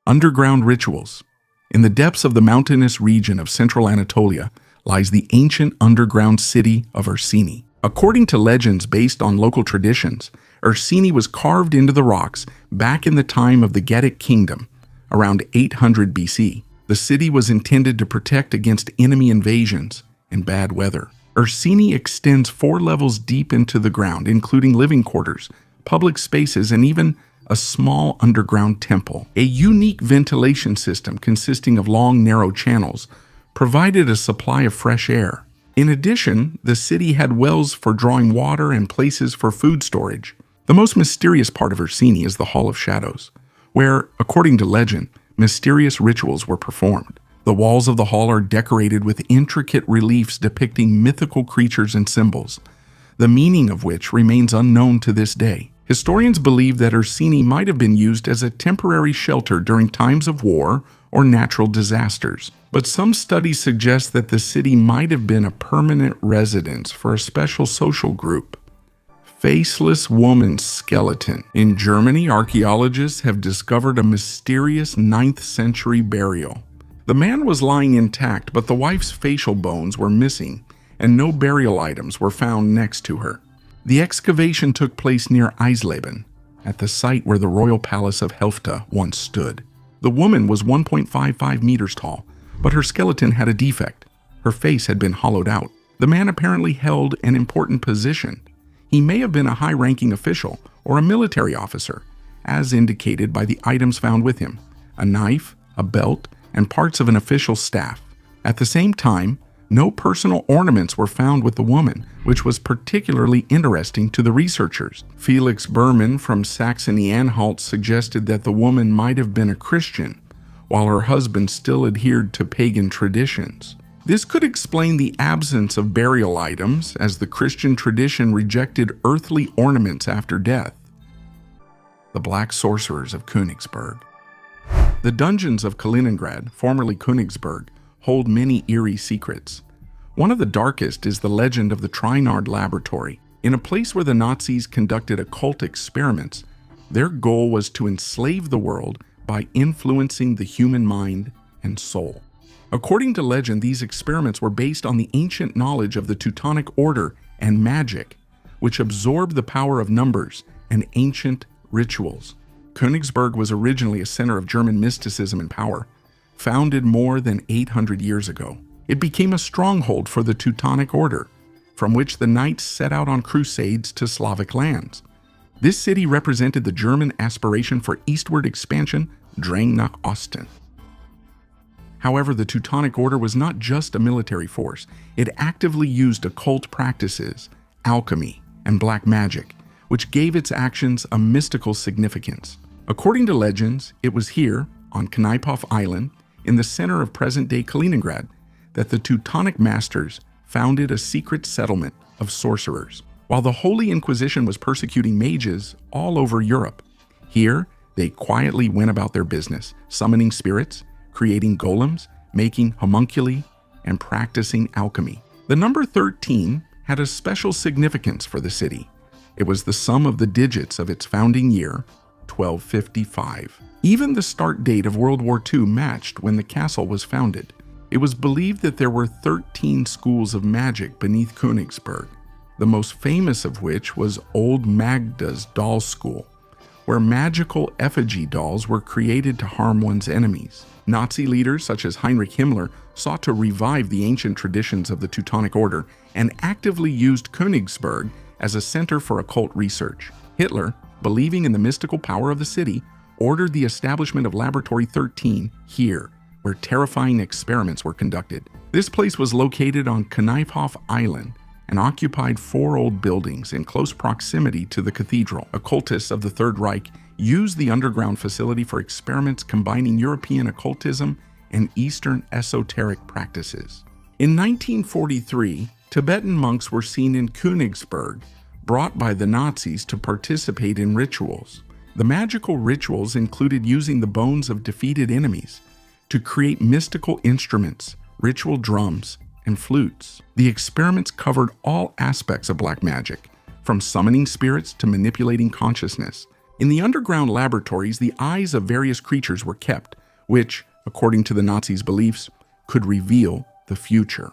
Underground rituals. In the depths of the mountainous region of central Anatolia lies the ancient underground city of Ursini. According to legends based on local traditions, Ursini was carved into the rocks back in the time of the Gedic kingdom, around 800 BC. The city was intended to protect against enemy invasions and bad weather. Ursini extends 4 levels deep into the ground, including living quarters, public spaces, and even a small underground temple. A unique ventilation system consisting of long, narrow channels provided a supply of fresh air. In addition, the city had wells for drawing water and places for food storage. The most mysterious part of Ursini is the Hall of Shadows, where, according to legend, mysterious rituals were performed. The walls of the hall are decorated with intricate reliefs depicting mythical creatures and symbols, the meaning of which remains unknown to this day. Historians believe that Ursini might have been used as a temporary shelter during times of war or natural disasters. But some studies suggest that the city might have been a permanent residence for a special social group. Faceless woman's skeleton. In Germany, archaeologists have discovered a mysterious 9th century burial. The man was lying intact, but the wife's facial bones were missing, and no burial items were found next to her. The excavation took place near Eisleben, at the site where the royal palace of Helfta once stood. The woman was 1.55 meters tall, but her skeleton had a defect. Her face had been hollowed out. The man apparently held an important position. He may have been a high-ranking official or a military officer, as indicated by the items found with him: a knife, a belt, and parts of an official's staff. At the same time, no personal ornaments were found with the woman, which was particularly interesting to the researchers. Felix Berman from Saxony-Anhalt suggested that the woman might have been a Christian, while her husband still adhered to pagan traditions. This could explain the absence of burial items, as the Christian tradition rejected earthly ornaments after death. The Black Sorcerers of Königsberg. The dungeons of Kaliningrad, formerly Königsberg, hold many eerie secrets. One of the darkest is the legend of the Trinard Laboratory. In a place where the Nazis conducted occult experiments, their goal was to enslave the world by influencing the human mind and soul. According to legend, these experiments were based on the ancient knowledge of the Teutonic Order and magic, which absorbed the power of numbers and ancient rituals. Königsberg was originally a center of German mysticism and power. Founded more than 800 years ago, it became a stronghold for the Teutonic Order, from which the knights set out on crusades to Slavic lands. This city represented the German aspiration for eastward expansion, Drang nach Osten. However, the Teutonic Order was not just a military force. It actively used occult practices, alchemy, and black magic, which gave its actions a mystical significance. According to legends, it was here, on Knipehof Island, in the center of present-day Kaliningrad, that the Teutonic masters founded a secret settlement of sorcerers. While the Holy Inquisition was persecuting mages all over Europe, here they quietly went about their business, summoning spirits, creating golems, making homunculi, and practicing alchemy. The number 13 had a special significance for the city. It was the sum of the digits of its founding year, 1255. Even the start date of World War II matched when the castle was founded. It was believed that there were 13 schools of magic beneath Königsberg, the most famous of which was Old Magda's doll school, where magical effigy dolls were created to harm one's enemies. Nazi leaders such as Heinrich Himmler sought to revive the ancient traditions of the Teutonic Order and actively used Königsberg as a center for occult research. Hitler, believing in the mystical power of the city, ordered the establishment of Laboratory 13 here, where terrifying experiments were conducted. This place was located on Kneifhof Island and occupied 4 old buildings in close proximity to the cathedral. Occultists of the Third Reich used the underground facility for experiments combining European occultism and Eastern esoteric practices. In 1943, Tibetan monks were seen in Königsberg, brought by the Nazis to participate in rituals. The magical rituals included using the bones of defeated enemies to create mystical instruments, ritual drums, and flutes. The experiments covered all aspects of black magic, from summoning spirits to manipulating consciousness. In the underground laboratories, the eyes of various creatures were kept, which, according to the Nazis' beliefs, could reveal the future.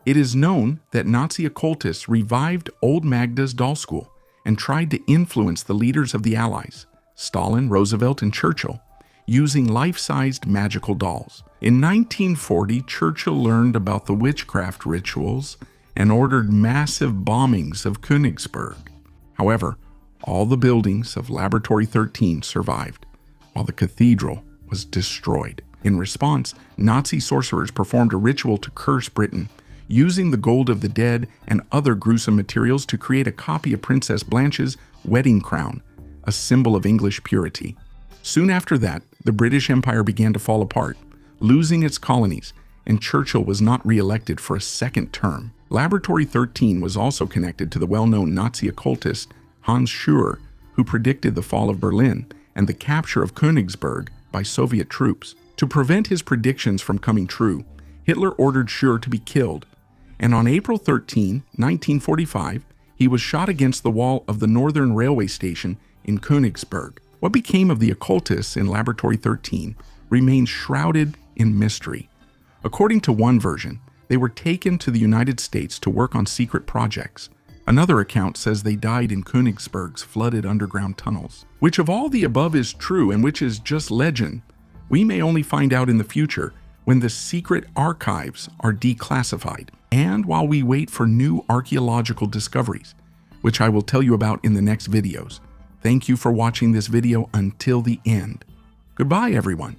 It is known that Nazi occultists revived old Magda's doll school and tried to influence the leaders of the Allies, Stalin, Roosevelt, and Churchill, using life-sized magical dolls. In 1940, Churchill learned about the witchcraft rituals and ordered massive bombings of Königsberg. However, all the buildings of Laboratory 13 survived, while the cathedral was destroyed. In response, Nazi sorcerers performed a ritual to curse Britain, using the gold of the dead and other gruesome materials to create a copy of Princess Blanche's wedding crown, a symbol of English purity. Soon after that, the British Empire began to fall apart, losing its colonies, and Churchill was not re-elected for a second term. Laboratory 13 was also connected to the well-known Nazi occultist Hans Schur, who predicted the fall of Berlin and the capture of Königsberg by Soviet troops. To prevent his predictions from coming true, Hitler ordered Schur to be killed, and on April 13, 1945, he was shot against the wall of the Northern Railway Station in Königsberg. What became of the occultists in Laboratory 13 remains shrouded in mystery. According to one version, they were taken to the United States to work on secret projects. Another account says they died in Königsberg's flooded underground tunnels. Which of all the above is true and which is just legend, we may only find out in the future when the secret archives are declassified, and while we wait for new archaeological discoveries, which I will tell you about in the next videos. Thank you for watching this video until the end. Goodbye, everyone.